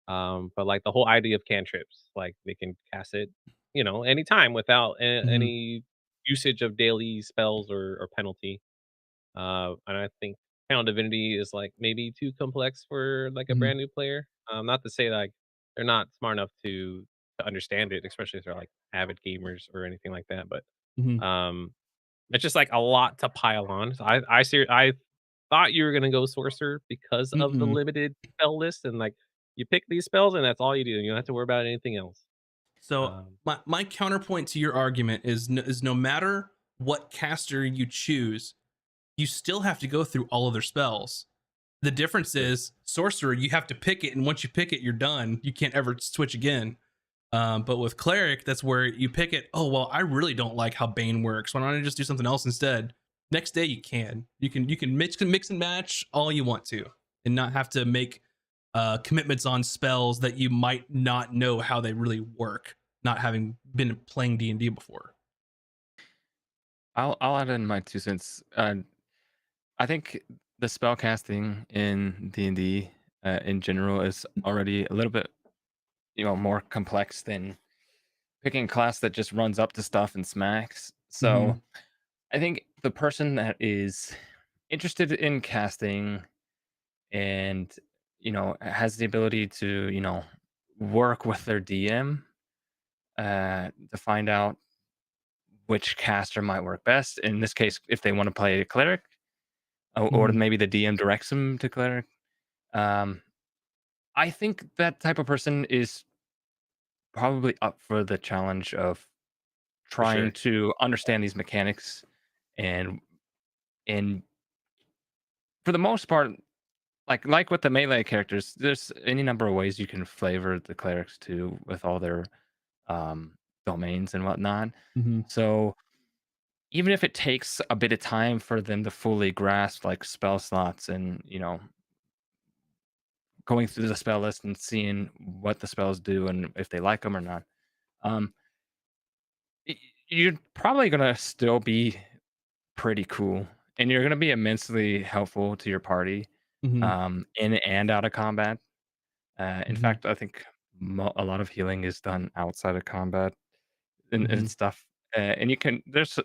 But, like, the whole idea of cantrips, like, they can cast it, anytime without Hmm. any usage of daily spells or penalty. And I think Channel Divinity is like maybe too complex for like a Mhm, brand new player. Not to say like they're not smart enough to understand it, especially if they're like avid gamers or anything like that. But mhm. um, it's just like a lot to pile on. So I thought you were gonna go sorcerer because of the Mm-mm. limited spell list, and like you pick these spells and that's all you do. You don't have to worry about anything else. So Um, my counterpoint to your argument is no matter what caster you choose, you still have to go through all of their spells. The difference True. is sorcerer, you have to pick it, and once you pick it, you're done. You can't ever switch again. But with cleric, that's where you pick it. Oh well, I really don't like how Bane works. Why don't I just do something else instead? Next day you can. You can mix and match all you want to, and not have to make commitments on spells that you might not know how they really work, not having been playing D&D before. I'll add in my 2 cents. I think the spell casting in D&D, in general is already a little bit, more complex than picking a class that just runs up to stuff and smacks. So, Mm-hmm. I think the person that is interested in casting and, has the ability to, work with their DM, to find out which caster might work best. In this case, if they want to play a cleric, or Mm-hmm. maybe the DM directs them to cleric. Um, I think that type of person is probably up for the challenge of for trying sure. to understand these mechanics, and and for the most part, like with the melee characters, there's any number of ways you can flavor the clerics too with all their um domains and whatnot. Mm-hmm. So even if it takes a bit of time for them to fully grasp like spell slots and going through the spell list and seeing what the spells do and if they like them or not, um, you're probably gonna still be pretty cool, and you're gonna be immensely helpful to your party, Mm-hmm. in and out of combat. In Mm-hmm. fact, I think a lot of healing is done outside of combat and Mm-hmm. stuff. And there's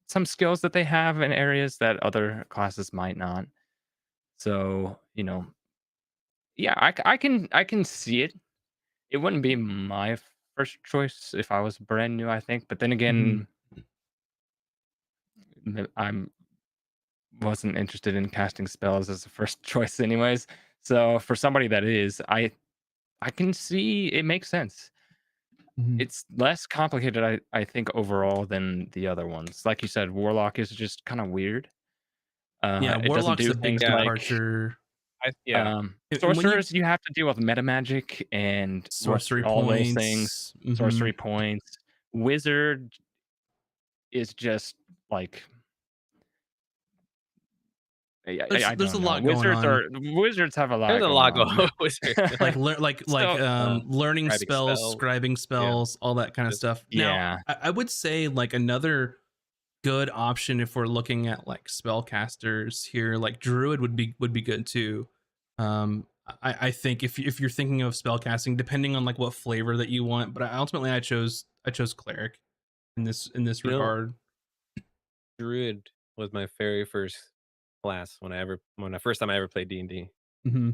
some skills that they have in areas that other classes might not. So yeah, I can see it. It wouldn't be my first choice if I was brand new, I think. But then Mm-hmm. again, I'm wasn't interested in casting spells as a first choice anyways. So for somebody that is, I can see it makes sense. Mm-hmm. It's less complicated, I think, overall than the other ones. Like you said, Warlock is just kind of weird. Yeah, It doesn't warlock's do a big things Yeah, like departure. yeah. And when you sorcerers. You have to deal with meta magic and sorcery all those things, points. Mm-hmm. sorcery points. Wizard is just like I There's a don't know. lot going on. Wizards have a There's lot a going lot going on. on with her. like Like lear- like like so, um learning scribing spells, spells. scribing Yeah, spells, all that kind of just stuff. Now Yeah. I would say like another good option if we're looking at like spellcasters here, like druid would be good too. I think if you're thinking of spellcasting, depending on like what flavor that you want, but ultimately I chose cleric in this you know, regard. druid was my very first class when the first time I ever played D&D. Hmm.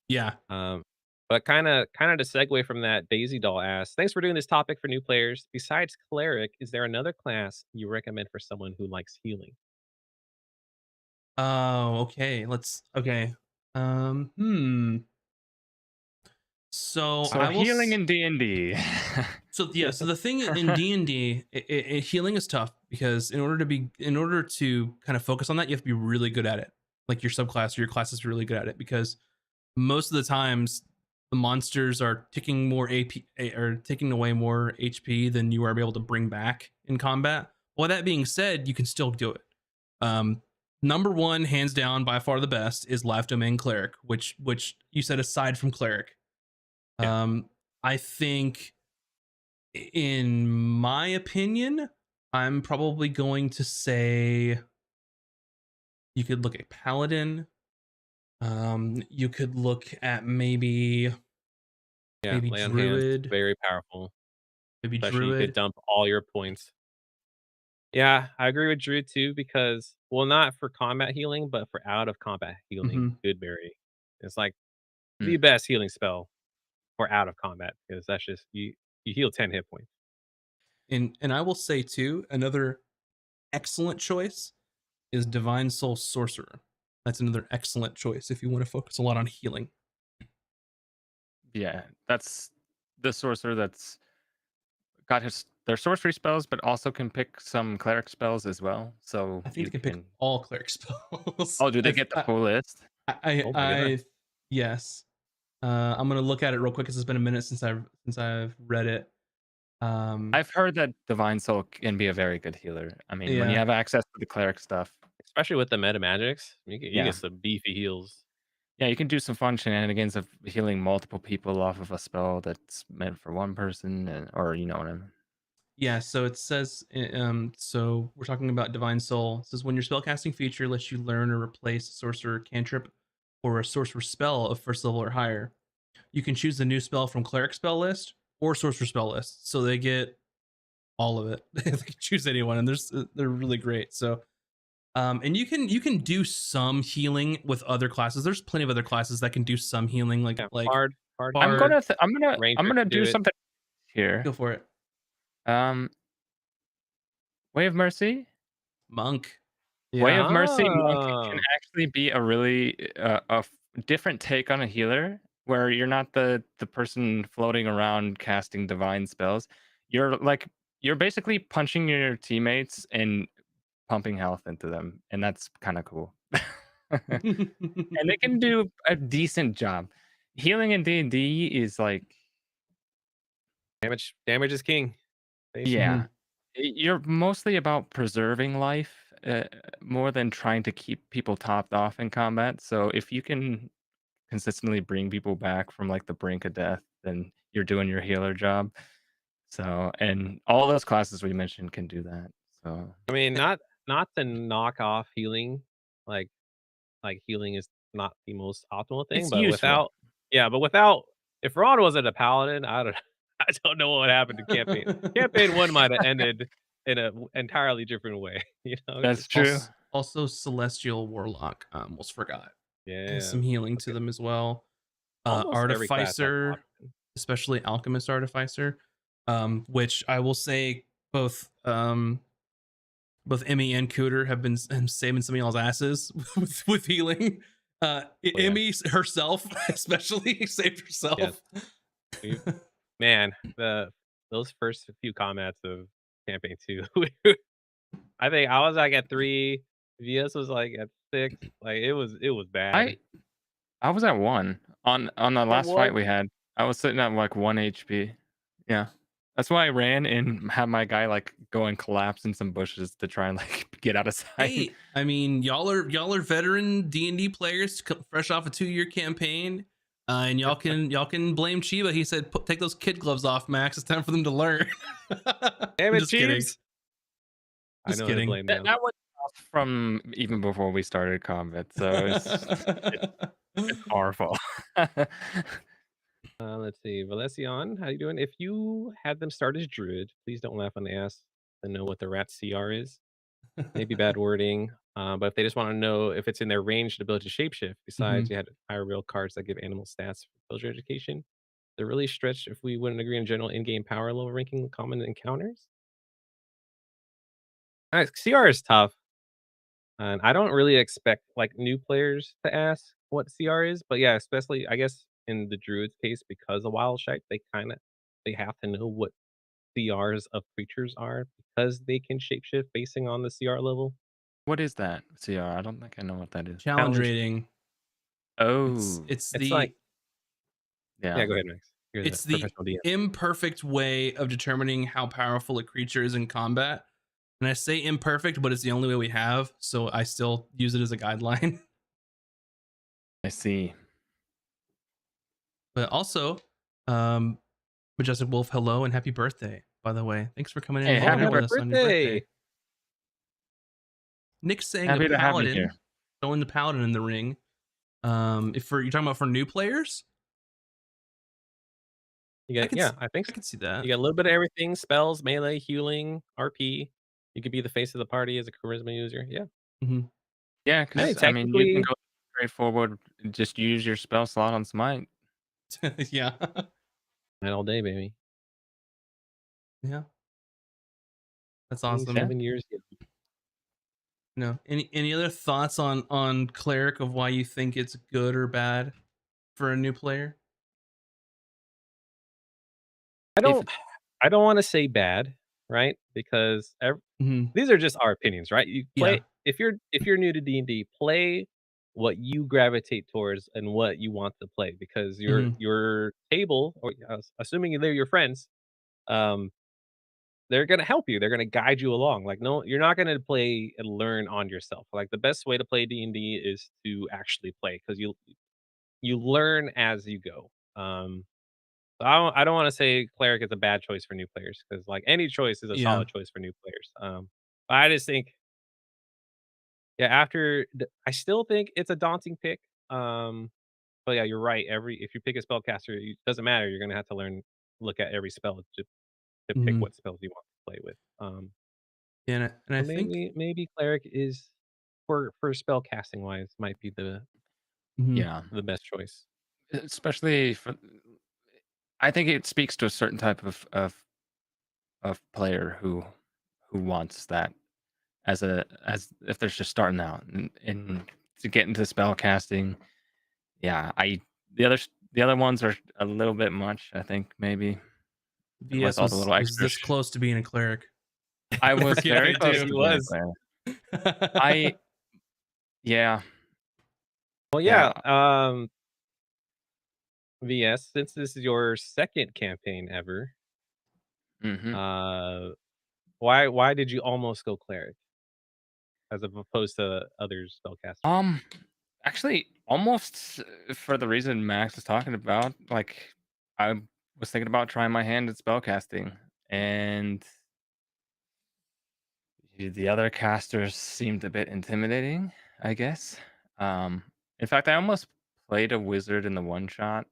Yeah. Um, but kinda to segue from that, Daisy Doll asks, "Thanks for doing this topic for new players. Besides cleric, is there another class you recommend for someone who likes healing?" Oh, okay. Okay. Hmm. So So I will. healing in D&D. So yeah, so the thing in D&D, healing is tough because in order to kind of focus on that, you have to be really good at it. Like your subclass or your class is really good at it because most of the times the monsters are taking more AP or taking away more HP than you are able to bring back in combat. Well, that being said, you can still do it. Um, Number one, hands down, by far the best is life domain cleric, which you said aside from cleric. Yeah. Um, I think in my opinion, I'm probably going to say you could look at paladin. You could look at Yeah, maybe lay on hands, druid, very powerful, especially you could druid. dump all your points. Yeah, I agree with druid too because well, not for combat healing, but for out of combat healing, Mhm. Goodberry. It's like Mm. the best healing spell for out of combat because that's just you heal 10 hit points. And I will say too, another excellent choice is Divine Soul Sorcerer. That's another excellent choice if you want to focus a lot on healing. Yeah, that's the sorcerer that's got his their sorcery spells, but also can pick some cleric spells as well. So I think you they can pick can. all cleric spells. Oh, do they get the full list? Oh my god. Yes. I'm gonna look at it real quick because it's been a minute since I've read it. I've heard that Divine Soul can be a very good healer. I mean, when you Yeah. have access to the cleric stuff, Especially with the meta magics, you yeah, get some beefy heals. yeah, you can do some fun shenanigans of healing multiple people off of a spell that's meant for one person, or you know what I mean. Yeah, so it says, so we're talking about Divine Soul. It says when your spellcasting feature lets you learn or replace a sorcerer cantrip or a sorcerer spell of first level or higher, you can choose the new spell from cleric spell list or sorcerer spell list. So they get all of it. They can choose anyone, and they're really great. So, and you can do some healing with other classes. There's plenty of other classes that can do some healing, Yeah, like hard I'm bard. gonna th- I'm gonna I'm ranger gonna can do do it. something here. Go for it, Um, Way of Mercy. monk. Way Yeah. of Mercy Monk can Oh, actually be a really different take on a healer, where you're not the person floating around casting divine spells. You're like you're basically punching your teammates and pumping health into them, and that's kind of cool. And they can do a decent job. Healing in D&D is like, damage is king, basically. yeah, Mhm. you're mostly about preserving life more than trying to keep people topped off in combat. So if you can consistently bring people back from like the brink of death, then you're doing your healer job. So, and all those classes we mentioned can do that. So, I mean, not to knock off healing, like healing is not the most optimal thing, it's but useful. without yeah, but without if Ron wasn't a paladin, I don't I don't know what would happen to campaign. Campaign 1 might have ended in a entirely different way, you know? That's Just true. Also, Celestial Warlock. Almost forgot. Has yeah. some healing to Okay. them as well. Almost every class has a lot. Artificer, especially Alchemist Artificer, which I will say both Emmy and Cooter have been saving some of y'all's asses with healing. Oh, yeah. Emmy herself, especially, saved Yes. herself. We man, those first few combats of campaign 2, I think I was, like, at 3, VS was, like, at 6, like, it was bad. I I was at 1 on the At last fight 1? we had. I was sitting at like 1 HP. Yeah. That's why I ran and had my guy like go and collapse in some bushes to try and like get out of sight. Hey, I mean, y'all are veteran D&D players, fresh off a 2-year campaign, and y'all can blame Chiba. He said, "Take those kid gloves off, Max. It's time for them to learn." Damn I'm it, just kidding. Chiefs! I Just know they kidding. blame That them. that was from even before we started combat, so it's our fault. Let's see, Valesian, how you doing? If you had them start as druid, please don't laugh when they ask to know what the rat CR is. Maybe bad wording, but if they just wanna know if it's in their ranged ability to shapeshift, besides Mhm. you had higher real cards that give animal stats for villager education. They're really stretched if we wouldn't agree on general in-game power level ranking common encounters. Alright, CR is tough, and I don't really expect, like, new players to ask what CR is, but yeah, especially, I guess, in the druid's case, because of wild shape, they have to know what CRs of creatures are because they can shapeshift basing on the CR level. What is that? CR? I don't think I know what that is. Challenge Challenge rating. It's Oh, it's it's like the yeah, yeah. go ahead, Max. You're the it's the professional DM. imperfect way of determining how powerful a creature is in combat. And I say imperfect, but it's the only way we have, so I still use it as a guideline. I see. But also, um, Majestic Wolf, hello and happy birthday, by the way. Thanks for coming in Hey, and hanging Oh, happy out happy with birthday. us on your birthday. birthday! Nick's saying a Happy to have you here. paladin, throwing the paladin in the ring. If you're talking about for new players, You I get could yeah, I think I so. could see that. You get a little bit of everything, spells, melee, healing, RP. You could be the face of the party as a charisma user. Yeah. Mhm. Yeah, Hey, because I mean, you can technically, go straightforward, just use your spell slot on smite. Yeah. night all day, baby. Yeah. That's awesome. Yeah. 27 years young. No. Any other thoughts on cleric of why you think it's good or bad for a new player? I If don't I don't wanna say bad, right? Because Mhm. these are just our opinions, right? You Yeah. play if you're new to D&D, play what you gravitate towards and what you want to play because Mhm. your table or assuming they're your friends, um, they're gonna help you. They're gonna guide you along. Like, no, you're not gonna play and learn on yourself. Like, the best way to play D&D is to actually play because you learn as you go. I don't wanna say cleric is a bad choice for new players because, like, any choice is a Yeah. solid choice for new players. But I just think, yeah, after the I still think it's a daunting pick. But yeah, you're right. If you pick a spellcaster, it doesn't matter. You're gonna have to look at every spell to pick Mhm. what spells you want to play with. And I So think maybe cleric is for spell casting wise might be mhm. yeah, the best choice. especially for I think it speaks to a certain type of player who wants that as if they're just starting out and to get into spell casting. Yeah, I the other ones are a little bit much, I think maybe with VS all the little was extras. this close to being a cleric. I was Forget very I close Yes, do. to he being a was. player. I yeah, Well, yeah. yeah. VS, since this is your second campaign ever, Mhm. uh, why did you almost go cleric as opposed to other spellcasters? Um, actually, almost for the reason Max was talking about, like I was thinking about trying my hand at spellcasting, and the other casters seemed a bit intimidating, I guess. Um, in fact, I almost played a wizard in the one shot,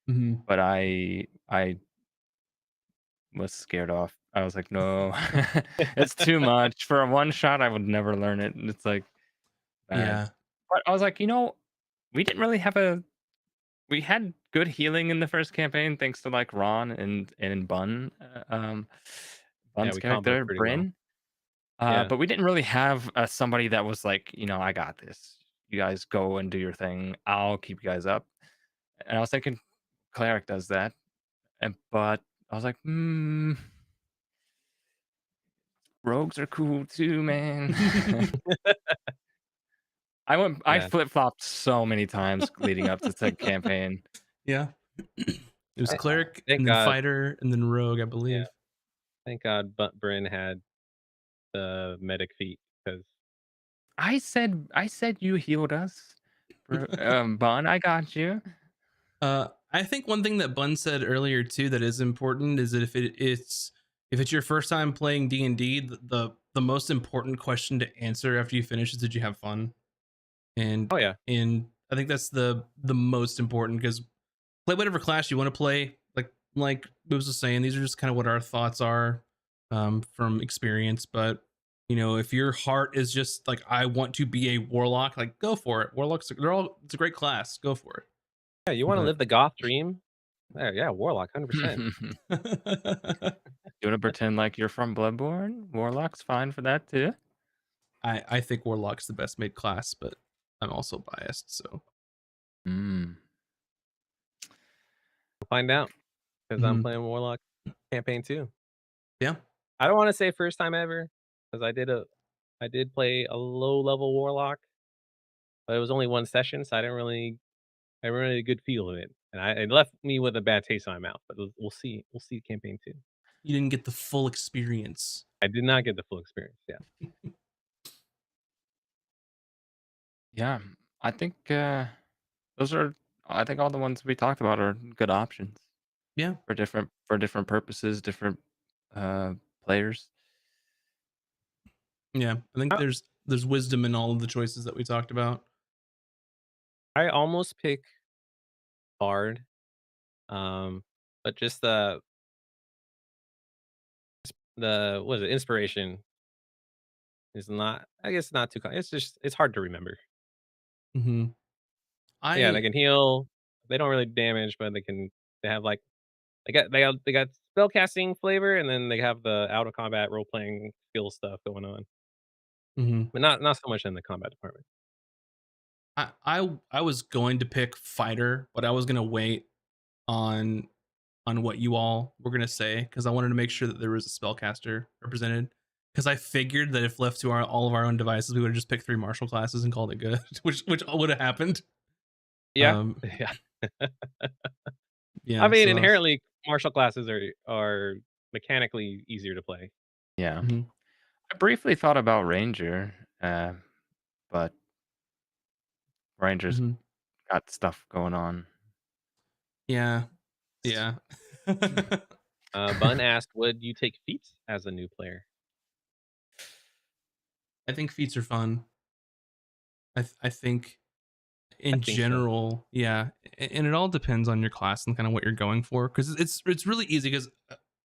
Mhm. but I was scared off. I was like, no, it's too much for a one shot. I would never learn it. And it's like bad. Yeah. But I was like, we didn't really have a we had good healing in the first campaign thanks to like Ron and Yeah, Bun's we comboed character pretty well. Bryn. Yeah. But we didn't really have somebody that was like, I got this. You guys go and do your thing. I'll keep you guys up. And I was thinking cleric does that, but I was like, rogues are cool too, man. I Yeah. flip flopped so many times leading up to the campaign. Yeah. It was Th cleric thank and then God. fighter and then rogue, I Yeah, believe. thank God Bryn had the medic feat because I said you healed us, bro. Bun, I got you. I think one thing that Bun said earlier too that is important is that if it's your first time playing D&D, the most important question to answer after you finish is did you have fun? And oh, yeah. and I think that's the most important because play whatever class you want to play. Like Boobs was saying, these are just kind of what our thoughts are from experience. But if your heart is just like I want to be a warlock, like go for it. Warlocks, it's a great class. Go for Yeah, you wanna it. live the goth dream? Yeah, Warlock, 100%. You But wanna pretend like you're from Bloodborne? Warlock's fine for that too. I think warlock's the best made class, but I'm also biased. So Mm. We'll find out because 'cause I'm mhm. playing Warlock campaign 2. Yeah, I don't wanna say first time ever because I did play a low level Warlock, but it was only 1 session, so I didn't really a good feel of it, and it left me with a bad taste in my mouth, but we'll see. We'll see campaign 2. you didn't get the full experience. I did not get the full experience, yeah. Yeah, I think those are. I think all the ones we talked about are good options Yeah, for different purposes, different uh, players. yeah. I think I there's wisdom in all of the choices that we talked about. I almost pick Bard, but just the what is it, inspiration It's not. I guess not too. It's just it's hard to remember. Hmm. Yeah, they I can heal. They don't really damage, but they can. They have like they got spell casting flavor, and then they have the out of combat role playing skill stuff going on, mhm. but not so much in the combat department. I was going to pick fighter, but I was gonna wait on what you all were gonna say because I wanted to make sure that there was a spellcaster represented. Because I figured that if left to all of our own devices, we would have just picked 3 martial classes and called it good, which would have happened. Yeah, Um, yeah. I yeah. mean, So that was. inherently, martial classes are mechanically easier to play. Yeah. Mhm, I briefly thought about Ranger, but Ranger's mhm. got stuff going on. Yeah, yeah. Bun asked, "Would you take feats as a new player?" I think feats are fun. I think I in think so. general, yeah, and it all depends on your class and kind of what you're going for because it's really easy because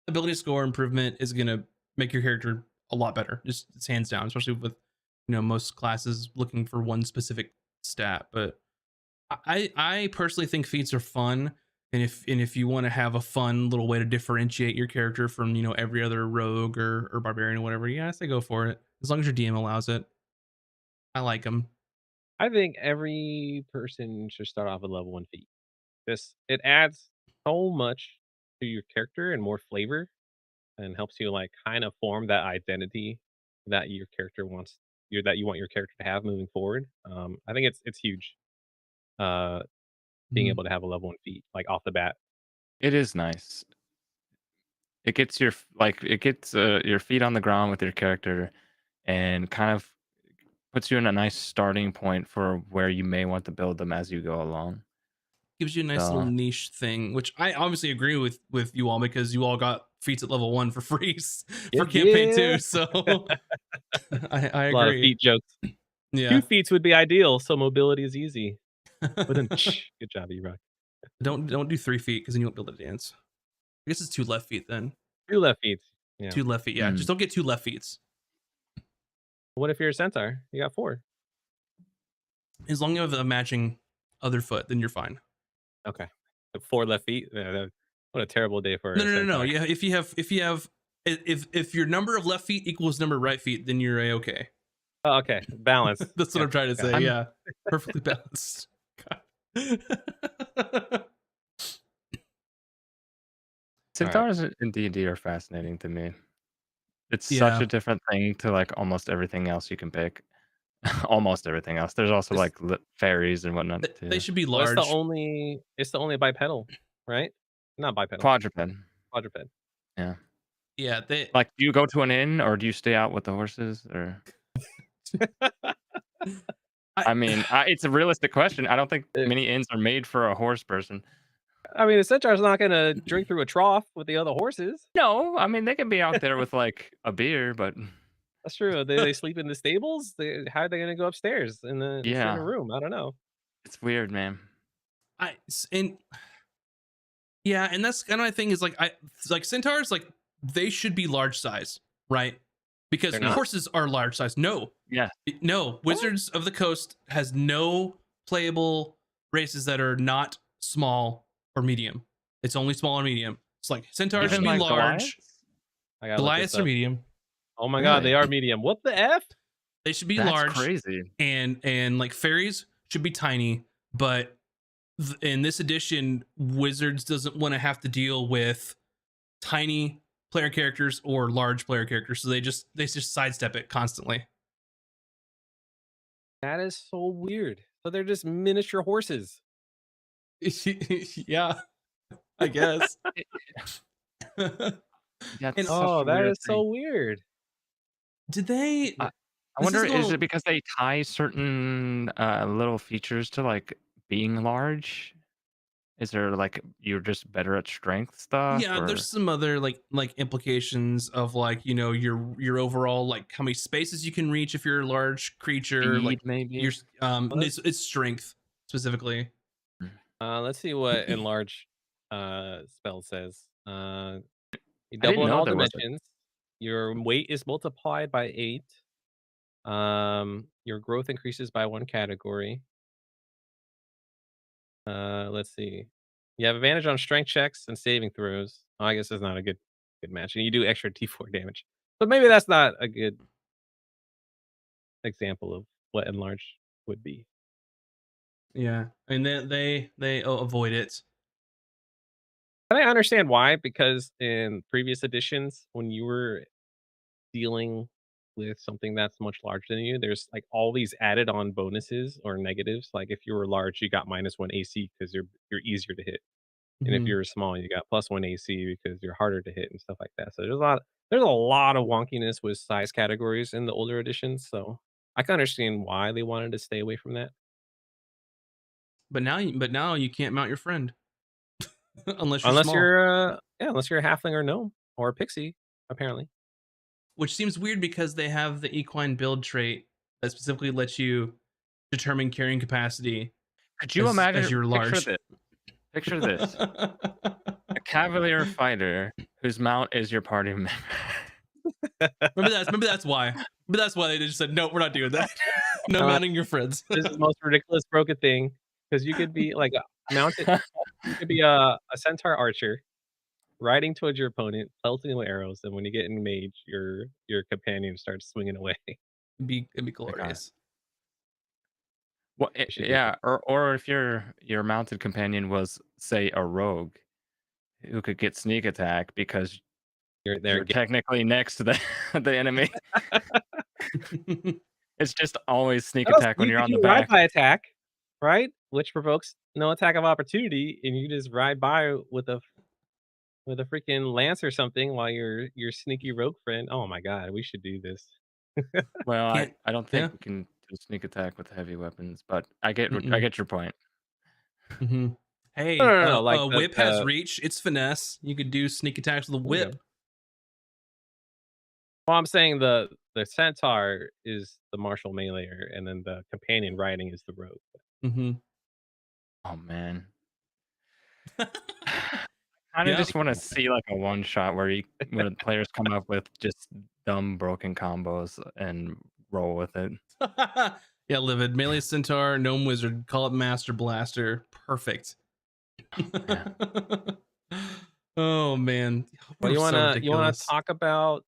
ability score improvement is gonna make your character a lot better. Just it's hands down, especially with most classes looking for one specific stat. But I personally think feats are fun. And if you want to have a fun little way to differentiate your character from every other rogue or barbarian or whatever, yeah, I say go for it as long as your DM allows it. I like them. I think every person should start off with level 1 feat. This it adds so much to your character and more flavor, and helps you, like, kind of form that identity that your character wants that you want your character to have moving forward. I think it's huge, uh, being able to have a level 1 feat, like, off the bat. It is nice. It gets your feet on the ground with your character and kind of puts you in a nice starting point for where you may want to build them as you go along. Gives you a nice little So, niche thing, which I obviously agree with you all because you all got feats at level 1 for free for Yep, campaign yeah. 2. So I A lot of agree. feat jokes. 2 Yeah. feats would be ideal, so mobility is easy. But then good job, E-Rock. Don't do 3 feet because then you won't be able to dance. I guess it's 2 left feet then. 2 left feats. Yeah. 2 left feet. Yeah, just mm, don't get 2 left feet. What if you're a centaur? You got 4. As long as you have a matching other foot, then you're fine. Okay. 4 left feet? Yeah, what a terrible day for No, a no, no, no. centaur. Yeah, if your number of left feet equals number of right feet, then you're a okay. Oh, okay. Balance. That's what Yeah, I'm trying to got say. it. I'm Yeah, perfectly balanced. God. Alright. centaurs in D&D are fascinating to me. It's such Yeah, a different thing to like almost everything else you can pick. Almost everything else. There's also It's- like fairies and whatnot they too. should be Well, large. it's the only bipedal, right? Not bipedal, Quadruped. quadruped. Yeah. Yeah, they. Like, do you go to an inn or do you stay out with the horses? Or I I mean, it's a realistic question. I don't think Uh, many inns are made for a horse person. I mean, the centaur's not gonna drink through a trough with the other horses. No, I mean they can be out there with like a beer, but That's true. They sleep in the stables? How are they gonna go upstairs in the sit in a yeah, room? I don't know. it's weird, man. and yeah, and that's kind of my thing is like centaurs like they should be large size, right? Because They're not? horses are large size. No, Yeah, no, What? Wizards of the Coast has no playable races that are not small or medium. It's only small or medium. It's like centaurs should even be like large, Goliaths. I gotta look this Goliaths are up. medium. Oh my god, they Really? are medium. What the F? They should be That's large, crazy. and like fairies should be tiny. But in this edition, Wizards doesn't want to have to deal with tiny player characters or large player characters, so they just sidestep it constantly. That is so weird. So they're just miniature horses. Yeah, I guess. It- And That's such Oh, a that weird is so thing. weird. did they? I This is wonder, a is it little. because they tie certain little features to like being large? Is there like you're just better at strength stuff Yeah, there's or some other like implications of like your overall like how many spaces you can reach if you're a large creature. Like speed maybe? your Let's it's strength specifically. let's see what enlarge spell says. You I didn't double in know all there was a dimensions. Your weight is multiplied by 8. Your growth increases by 1 category. Let's see. You have advantage on strength checks and saving throws. Oh, I guess that's not a good match. And you do extra D4 damage. But maybe that's not a good example of what enlarge would be. Yeah, and then they avoid it. And I understand why, because in previous editions, when you were dealing with something that's much larger than you, there's like all these added on bonuses or negatives. Like if you were large, you got -1 AC because you're easier to hit. And if Mhm. you're small, you got +1 AC because you're harder to hit and stuff like that. So there's a lot of wonkiness with size categories in the older editions. So I can understand why they wanted to stay away from that. But now you can't mount your friend unless you're Unless small, you're unless you're a halfling or gnome or a pixie, apparently. which seems weird because they have the equine build trait that specifically lets you determine carrying capacity Could you as imagine? you're Picture large. this. Picture this: a cavalier fighter whose mount is your party member. Maybe that's why. Maybe that's why they just said no. We're not doing that. No Uh, mounting your friends. this is the most ridiculous broken thing because you could be like a mounted you could be a centaur archer riding towards your opponent, pelting with arrows, and when you get in mage, your companion starts swinging away. It'd be My God. glorious. Well, It should be a thing. yeah, or if your mounted companion was, say, a rogue who could get sneak attack because You're there you're technically next to the the enemy. It's just always sneak also, attack when you you're could on the do ride back. by attack, right? Which provokes no attack of opportunity, and you just ride by with a freaking lance or something while your sneaky rogue friend. Oh my god, we should do this. Well, I Can't. I don't think Yeah. we can do sneak attack with heavy weapons, but I Mm-mm. get your point. Hmm. No, Hey, no, no, no, like a whip has reach. It's finesse. You could do sneak attacks with a there you whip. go. Well, I'm saying the centaur is the martial meleeer, and then the companion riding is the rogue. Hmm. Oh man. I kinda Yeah. just wanna see, like, a one shot where the players come up with just dumb broken combos and roll with it. Yeah, livid melee centaur, gnome wizard, call it master blaster. Perfect. Yeah. Oh man, Well, we're so you wanna ridiculous. talk about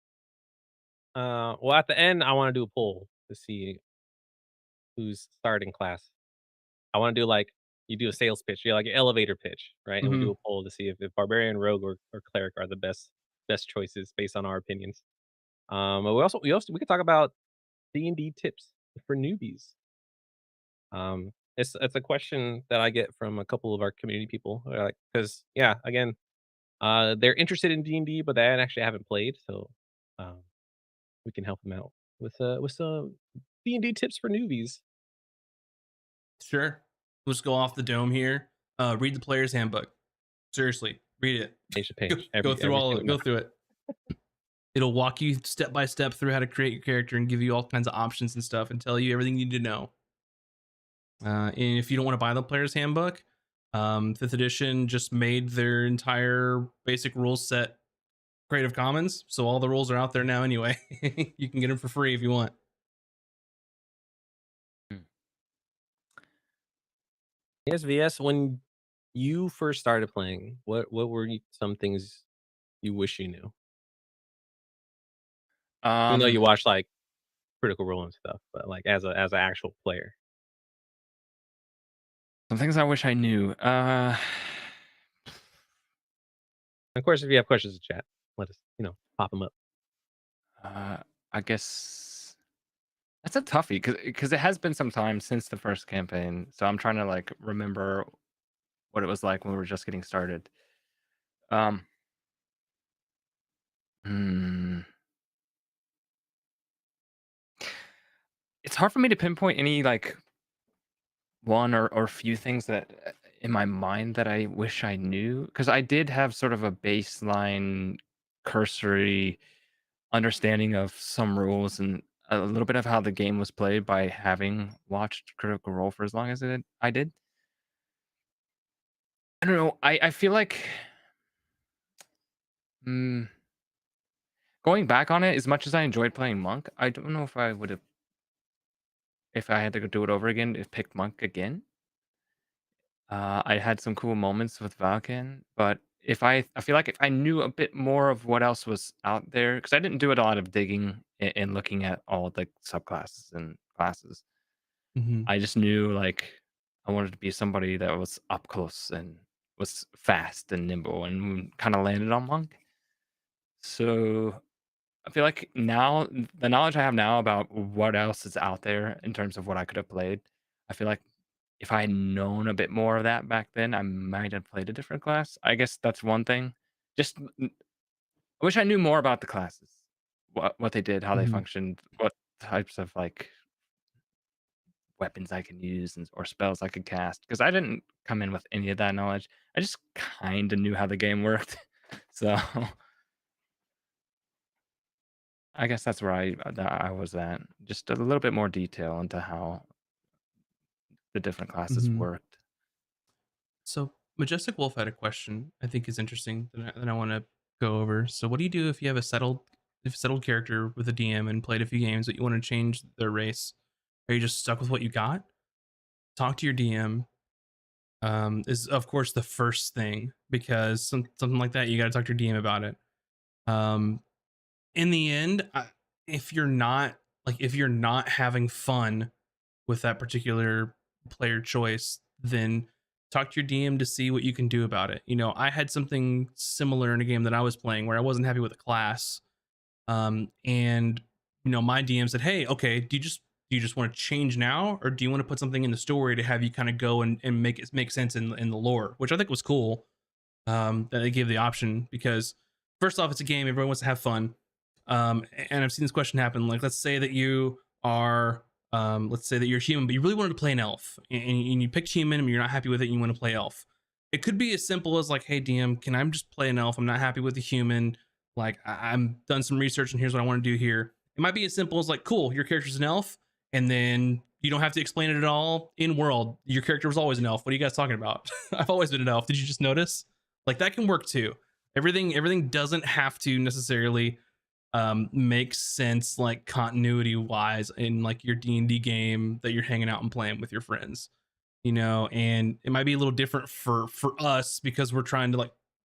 well, at the end, I wanna do a poll to see who's starting class. I wanna do, like you do a sales pitch, you like an elevator pitch, right? And we do Hmm. a poll to see if barbarian, rogue, or cleric are the best choices based on our opinions. But we could talk about D&D tips for newbies. It's a question that I get from a couple of our community people, like, because yeah, again, they're interested in D&D, but they actually haven't played, so, um, we can help them out with some D&D tips for newbies. Sure. Let's go off the dome here. Read the player's handbook. Seriously, read it. Page to Go, page, go every through every all. single Go one. through it. It'll walk you step by step through how to create your character and give you all kinds of options and stuff and tell you everything you need to know. And if you don't want to buy the player's handbook, fifth edition just made their entire basic rules set Creative Commons, so all the rules are out there now anyway. You can get them for free if you want. Mm. Yes, VS, when you first started playing, what were some things you wish you knew? Even though Um, you watched, like, Critical Role and stuff, but, like, as a actual player. some things I wish I knew. Of course, if you have questions in chat, let us, pop them up. Uh, I guess that's a toughie because it has been some time since the first campaign, so I'm trying to, like, remember what it was like when we were just getting started. Um, hmm, it's hard for me to pinpoint any, like, one or few things that in my mind that I wish I knew because I did have sort of a baseline cursory understanding of some rules and a little bit of how the game was played by having watched Critical Role for as long as I did. I don't know. I feel like mm, going back on it, as much as I enjoyed playing Monk, I don't know if I would have if I had to do it over again, it picked Monk again. I had some cool moments with Valken, but I feel like if I knew a bit more of what else was out there, because I didn't do a lot of digging and looking at all the subclasses and classes. Hmm. I just knew like I wanted to be somebody that was up close and was fast and nimble, and kind of landed on Monk. So I feel like now the knowledge I have now about what else is out there in terms of what I could have played, I feel like if I had known a bit more of that back then, I might have played a different class. I guess that's one thing. Just I wish I knew more about the classes, what they did, how they Hmm. functioned, what types of like weapons I can use or spells I could cast. Because I didn't come in with any of that knowledge. I just kind of knew how the game worked. So I guess that's where I was at. Just a little bit more detail into how the different classes Hmm. worked. So Majestic Wolf had a question I think is interesting that I want to go over. So what do you do if you have a settled character with a DM and played a few games but you want to change their race? Are you just stuck with what you got? Talk to your DM. Is of course the first thing, because something like that you got to talk to your DM about it. Um, in the end, if you're not having fun with that particular player choice, then talk to your DM to see what you can do about it. I had something similar in a game that I was playing where I wasn't happy with a class, and my DM said, "Hey, okay, do you just want to change now, or do you want to put something in the story to have you kind of go and make it make sense in the lore?" Which I think was cool, that they gave the option, because first off, it's a game, everyone wants to have fun. And I've seen this question happen. Like, let's say that you're human, but you really wanted to play an elf, and you picked human, and you're not happy with it, and you want to play elf. It could be as simple as like, "Hey DM, can I just play an elf? I'm not happy with the human. Like, I'm done some research, and here's what I want to do here." It might be as simple as like, "Cool, your character's an elf," and then you don't have to explain it at all. In world, your character was always an elf. What are you guys talking about? I've always been an elf. Did you just notice? Like, that can work too. Everything doesn't have to necessarily make sense, like continuity wise, in like your D&D game that you're hanging out and playing with your friends. And it might be a little different for us because we're trying to like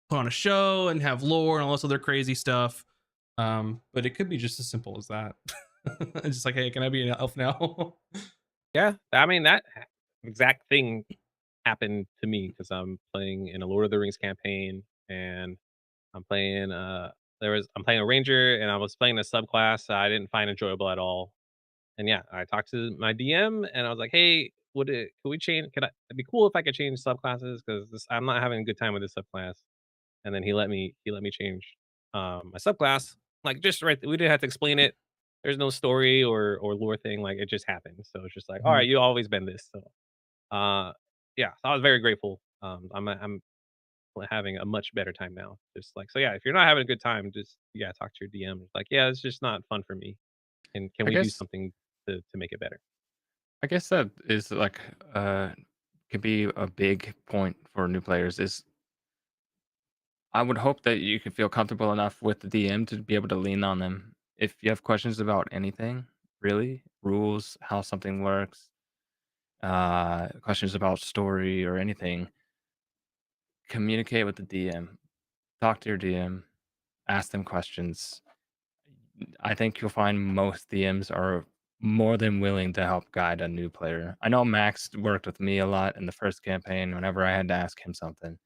put on a show and have lore and all this other crazy stuff. But it could be just as simple as that. It's just like, "Hey, can I be an elf now?" Yeah, I mean, exact thing happened to me because I'm playing in a Lord of the Rings campaign, and I'm playing, I'm playing a ranger, and I was playing a subclass I didn't find enjoyable at all. And yeah, I talked to my DM and I was like, "Hey, could we change? It'd be cool if I could change subclasses because I'm not having a good time with this subclass." And then he let me change my subclass. Like, just right, we didn't have to explain it. There's no story or lore thing. Like, it just happened. So it's just like, all Mhm. right, you always been this. So yeah, so I was very grateful. I'm having a much better time now. Just like, so yeah, if you're not having a good time, just yeah, talk to your DM. Like, yeah, it's just not fun for me. And can I we do guess something to make it better? I guess that is like could be a big point for new players is I would hope that you can feel comfortable enough with the DM to be able to lean on them. If you have questions about anything, really, rules, how something works, questions about story or anything, communicate with the DM. Talk to your DM, ask them questions. I think you'll find most DMs are more than willing to help guide a new player. I know Max worked with me a lot in the first campaign whenever I had to ask him something.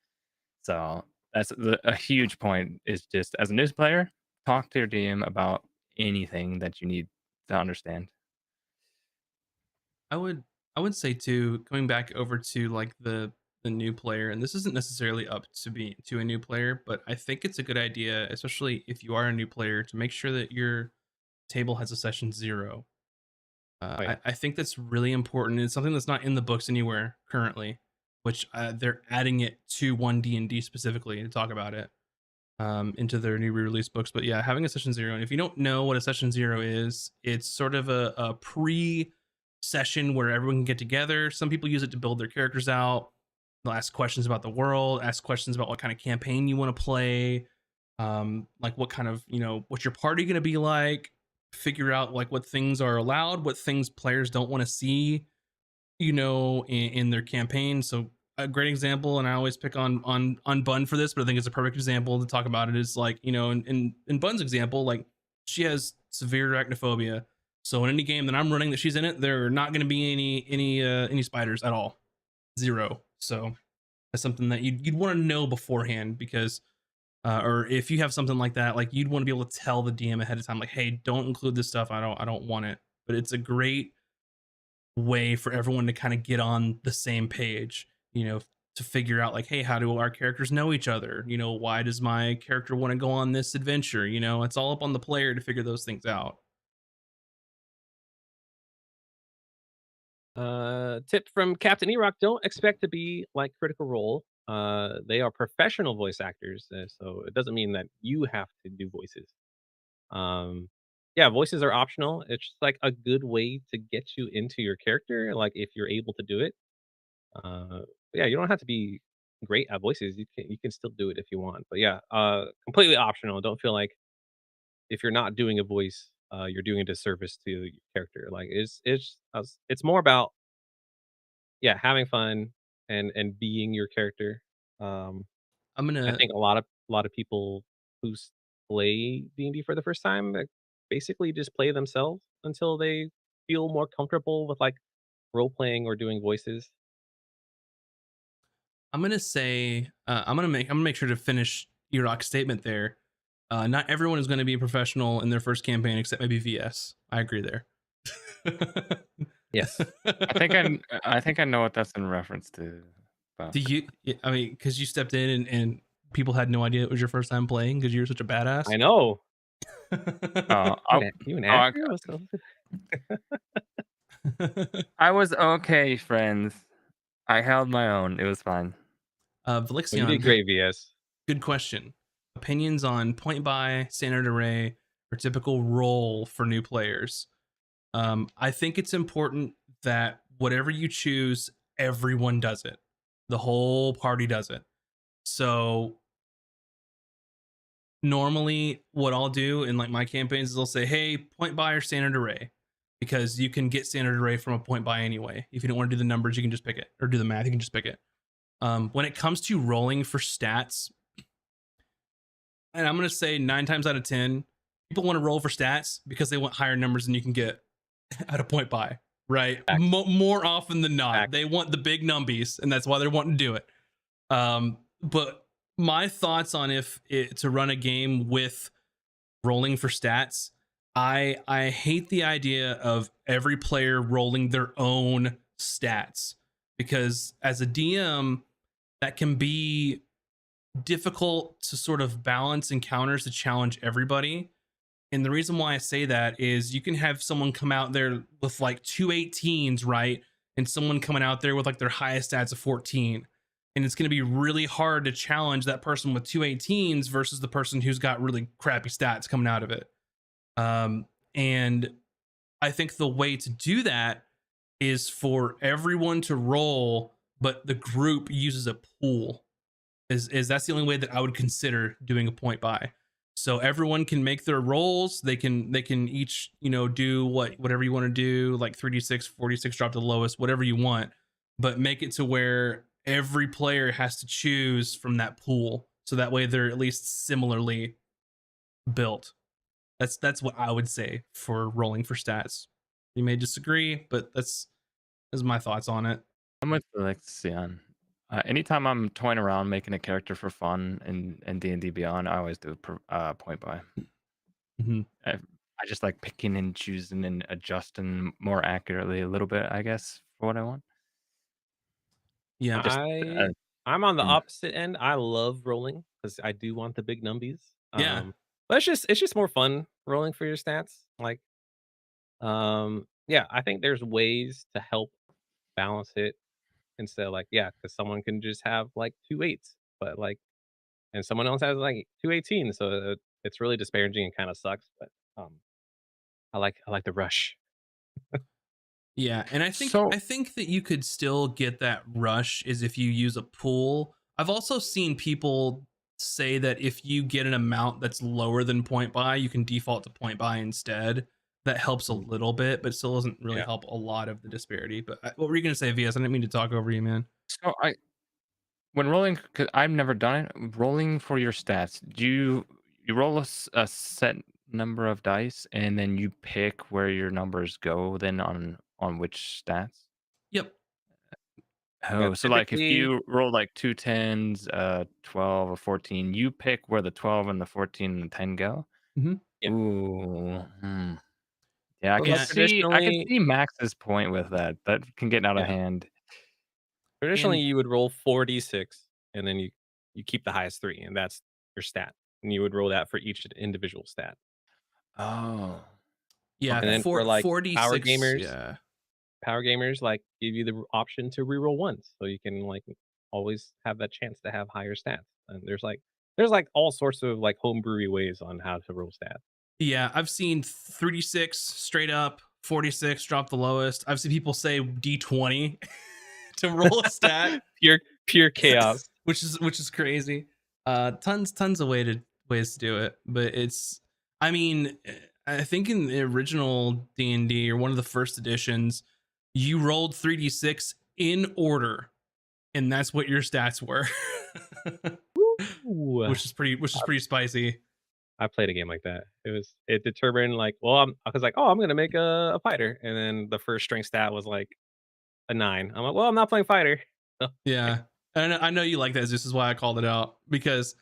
So that's a huge point is just as a news player, talk to your DM about anything that you need to understand. I would I would say too, coming back over to like the new player, and this isn't necessarily up to a new player, but I think it's a good idea, especially if you are a new player, to make sure that your table has a session zero. Oh yeah. I think that's really important. It's something that's not in the books anywhere currently, which they're adding it to one D&D specifically to talk about it, into their new re-release books. But yeah, having a session zero, and if you don't know what a session zero is, it's sort of a pre session where everyone can get together. Some people use it to build their characters out. They'll ask questions about the world, ask questions about what kind of campaign you want to play, like what kind of, what's your party going to be like, figure out like what things are allowed, what things players don't want to see, you know, in their campaign. So a great example, and I always pick on Bun for this, but I think it's a perfect example to talk about it, is like, you know, in Bun's example, like she has severe arachnophobia. So in any game that I'm running that she's in it, there are not going to be any spiders at all, zero. So that's something that you'd want to know beforehand, because or if you have something like that, like you'd want to be able to tell the DM ahead of time, like, hey, don't include this stuff. I don't want it. But it's a great way for everyone to kind of get on the same page, you know, to figure out like, hey, how do our characters know each other? You know, why does my character want to go on this adventure? You know, it's all up on the player to figure those things out. Tip from Captain Erock: don't expect to be like Critical Role. They are professional voice actors, so it doesn't mean that you have to do voices. Um, yeah, voices are optional. It's just like a good way to get you into your character. Like if you're able to do it. Uh, yeah, you don't have to be great at voices. You can still do it if you want. But yeah, completely optional. Don't feel like if you're not doing a voice, you're doing a disservice to your character. Like it's more about, yeah, having fun and being your character. Um, I'm I gonna think a lot of people who play D&D for the first time, basically just play themselves until they feel more comfortable with like role playing or doing voices. I'm gonna say I'm gonna make sure to finish Eroc's statement there. Not everyone is going to be a professional in their first campaign, except maybe VS. I agree there. Yes. I think I know what that's in reference to. But Do you? I mean, because you stepped in and people had no idea it was your first time playing because you were such a badass. I know. uh, You I, an oh, actor? What's up? I was okay, friends. I held my own. It was fine. Well, you did Velixion, great, VS. good question. Opinions on point buy, standard array, or typical role for new players. I think it's important that whatever you choose, everyone does it. The whole party does it. So normally what I'll do in like my campaigns is I'll say, hey, point buy or standard array. Because you can get standard array from a point buy anyway. If you don't want to do the numbers, you can just pick it. Or do the math, you can just pick it. When it comes to rolling for stats, and I'm going to say 9 times out of 10, people want to roll for stats because they want higher numbers than you can get at a point buy, right? Facts. More often than not, Facts. they want the big numbies, and that's why they're wanting to do it. But my thoughts on if it, to run a game with rolling for stats, I hate the idea of every player rolling their own stats, because as a DM, that can be difficult to sort of balance encounters to challenge everybody. And the reason why I say that is you can have someone come out there with like 2 18s, right? And someone coming out there with like their highest stats of 14. And it's going to be really hard to challenge that person with 2 18s versus the person who's got really crappy stats coming out of it. And I think the way to do that is for everyone to roll, but the group uses a pool. Is that's the only way that I would consider doing a point buy. So everyone can make their rolls. They can each, you know, do whatever you want to do, like 3d6, 46, drop to the lowest, whatever you want, but make it to where every player has to choose from that pool. So that way they're at least similarly built. That's what I would say for rolling for stats. You may disagree, but that's my thoughts on it. I'm with Alexian. Anytime I'm toying around making a character for fun in D&D Beyond, I always do point buy. Mm-hmm. I just like picking and choosing and adjusting more accurately a little bit, I guess, for what I want. Yeah. Just I'm on the mm. opposite end. I love rolling because I do want the big numbies. Yeah. But it's just more fun rolling for your stats. Like, yeah, I think there's ways to help balance it instead of like, yeah, because someone can just have like 2 8s, but like, and someone else has like 2 18s, so it's really disparaging and kind of sucks. But I like the rush. Yeah, and So I think that you could still get that rush is if you use a pool. I've also seen people say that if you get an amount that's lower than point buy, you can default to point buy instead. that helps a Mm. little bit, but still doesn't really Yeah. help a lot of the disparity. But what were you gonna say, VS? I didn't mean to talk over you, man. So I when rolling, because I've never done it. Rolling for your stats, you roll a set number of dice, and then you pick where your numbers go. Then on which stats? Yep. Yeah, Oh, so like if typically, you roll like two tens, 12 or 14, you pick where the 12 and the 14 and the 10 go. Hmm. yeah. Ooh, yeah, Well, Yeah, I could traditionally, see Max's point with that. That can get out of yeah, hand. traditionally and you would roll 4d6, and then you keep the highest three, and that's your stat. And you would roll that for each individual stat. Oh, yeah, And okay. then for like 46. Yeah. power gamers like give you the option to reroll once, so you can like always have that chance to have higher stats. And there's like all sorts of like homebrewy ways on how to roll stats. Yeah, I've seen 36 straight up, 46 drop the lowest. I've seen people say D20 to roll a stat, Pure chaos. which is crazy. Tons of ways to do it, but it's I mean, I think in the original D&D or one of the first editions, you rolled 3d6 in order, and that's what your stats were. Ooh. which is pretty spicy. I played a game like that. It determined like, well, I was like, oh, I'm gonna make a fighter, and then the first strength stat was like a 9. I'm like, well, I'm not playing fighter. Yeah, and I know you like that, Zeus. Is why I called it out because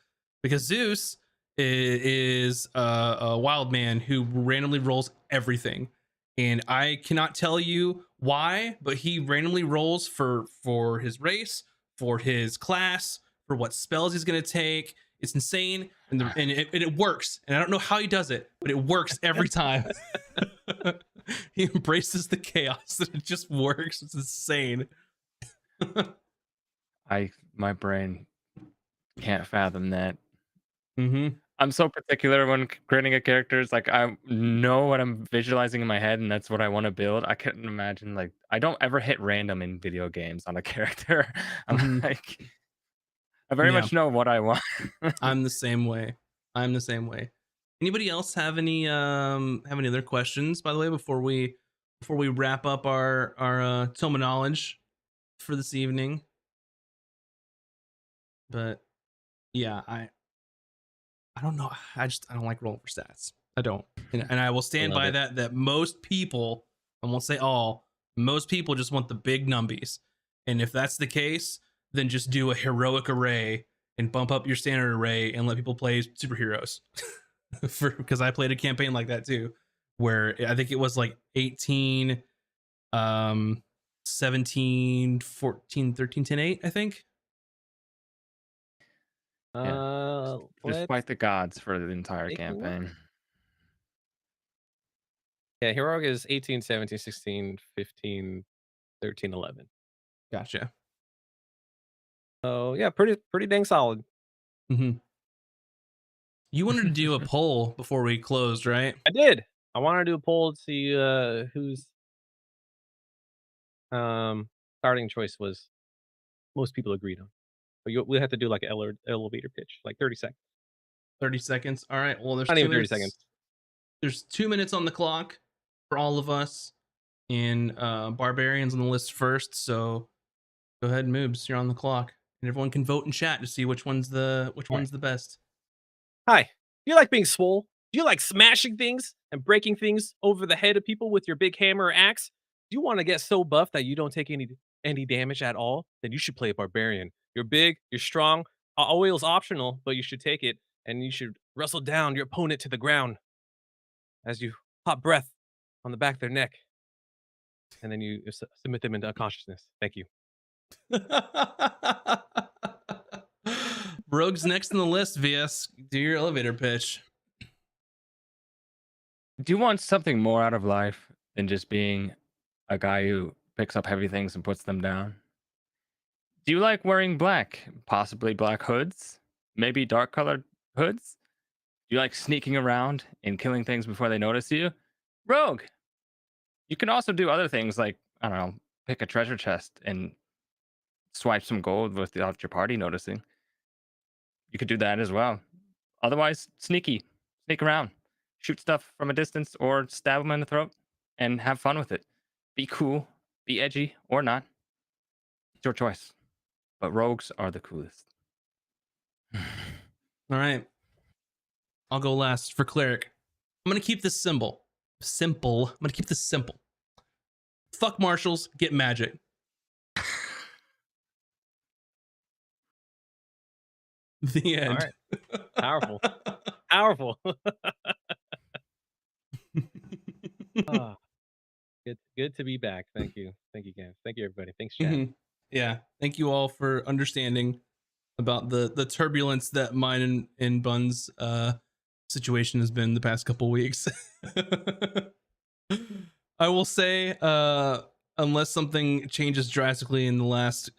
Zeus is a wild man who randomly rolls everything, and I cannot tell you why, but he randomly rolls for his race, for his class, for what spells he's gonna take. It's insane, and it works. And I don't know how he does it, but it works every time. He embraces the chaos, and it just works. It's insane. My brain can't fathom that. Mm-hmm. I'm so particular when creating a character. It's like I know what I'm visualizing in my head, and that's what I want to build. I couldn't imagine like I don't ever hit random in video games on a character. I'm Mm-hmm. like I very Yeah, much know what I want. I'm the same way. I'm the same way. Anybody else have any other questions, by the way, before we wrap up our Tome knowledge for this evening? But yeah, I don't know. I don't like rolling for stats. I don't. And I will I stand love by it. that most people, I won't say all, most people just want the big numbies. And if that's the case, then just do a heroic array and bump up your standard array and let people play superheroes. Because I played a campaign like that too, where I think it was like 18, 17, 14, 13, 10, 8, I think. Yeah, just Let's fight the gods for the entire take a look. campaign. Yeah, heroic is 18, 17, 16, 15, 13, 11. Gotcha. So yeah, pretty dang solid. Hmm. You wanted to do a poll before we closed, right? I did. I want to do a poll to see whose starting choice was most people agreed on. But we have to do like an elevator pitch, like 30 seconds. 30 seconds. All right. Well, there's Not two even 30 seconds. minutes. There's 2 minutes on the clock for all of us. And Barbarians on the list first. So go ahead, Moobs. You're on the clock. And everyone can vote in chat to see which one's the All right. best. Hi. Do you like being swole? Do you like smashing things and breaking things over the head of people with your big hammer or axe? Do you want to get so buff that you don't take any damage at all? Then you should play a barbarian. You're big, you're strong. Oil's optional, but you should take it, and you should wrestle down your opponent to the ground as you hot breath on the back of their neck, and then you submit them into unconsciousness. Thank you. Rogue's next on the list, VS. Do your elevator pitch. Do you want something more out of life than just being a guy who picks up heavy things and puts them down? Do you like wearing black? Possibly black hoods? Maybe dark colored hoods? Do you like sneaking around and killing things before they notice you? Rogue! You can also do other things like, I don't know, pick a treasure chest and swipe some gold without your party noticing. You could do that as well. Otherwise, sneak around. shoot stuff from a distance or stab them in the throat and have fun with it. Be cool, be edgy or not. It's your choice. But rogues are the coolest. All right. I'll go last for cleric. I'm gonna keep this simple. Simple. I'm gonna keep this simple. Fuck marshals, get magic. The end. All right. Powerful. Powerful. Ah, good to be back. Thank you. Thank you, guys. Thank you, everybody. Thanks, chat. Yeah. Thank you all for understanding about the turbulence that mine and Bun's situation has been the past couple weeks. I will say, unless something changes drastically in the last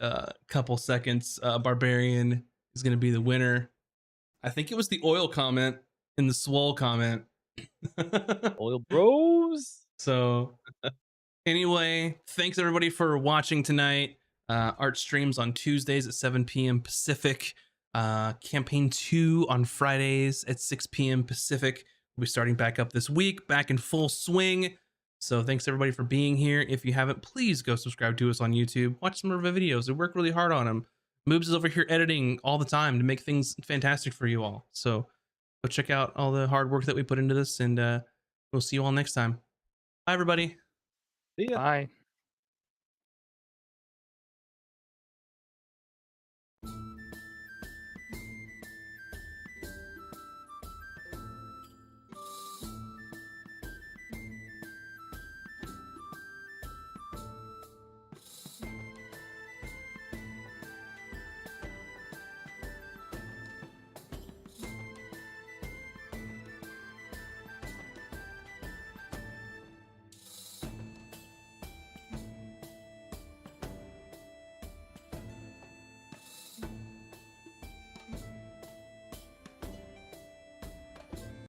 couple seconds, Barbarian is going to be the winner. I think it was the oil comment in the swole comment. Oil bros. So anyway, thanks everybody for watching tonight. Art streams on Tuesdays at 7 p.m. Pacific. Campaign 2 on Fridays at 6 p.m. Pacific. We'll be starting back up this week, back in full swing. So thanks everybody for being here. If you haven't, please go subscribe to us on YouTube. Watch some of our videos. We work really hard on them. Moobs is over here editing all the time to make things fantastic for you all. So go check out all the hard work that we put into this, and we'll see you all next time. Bye, everybody. See ya. Bye.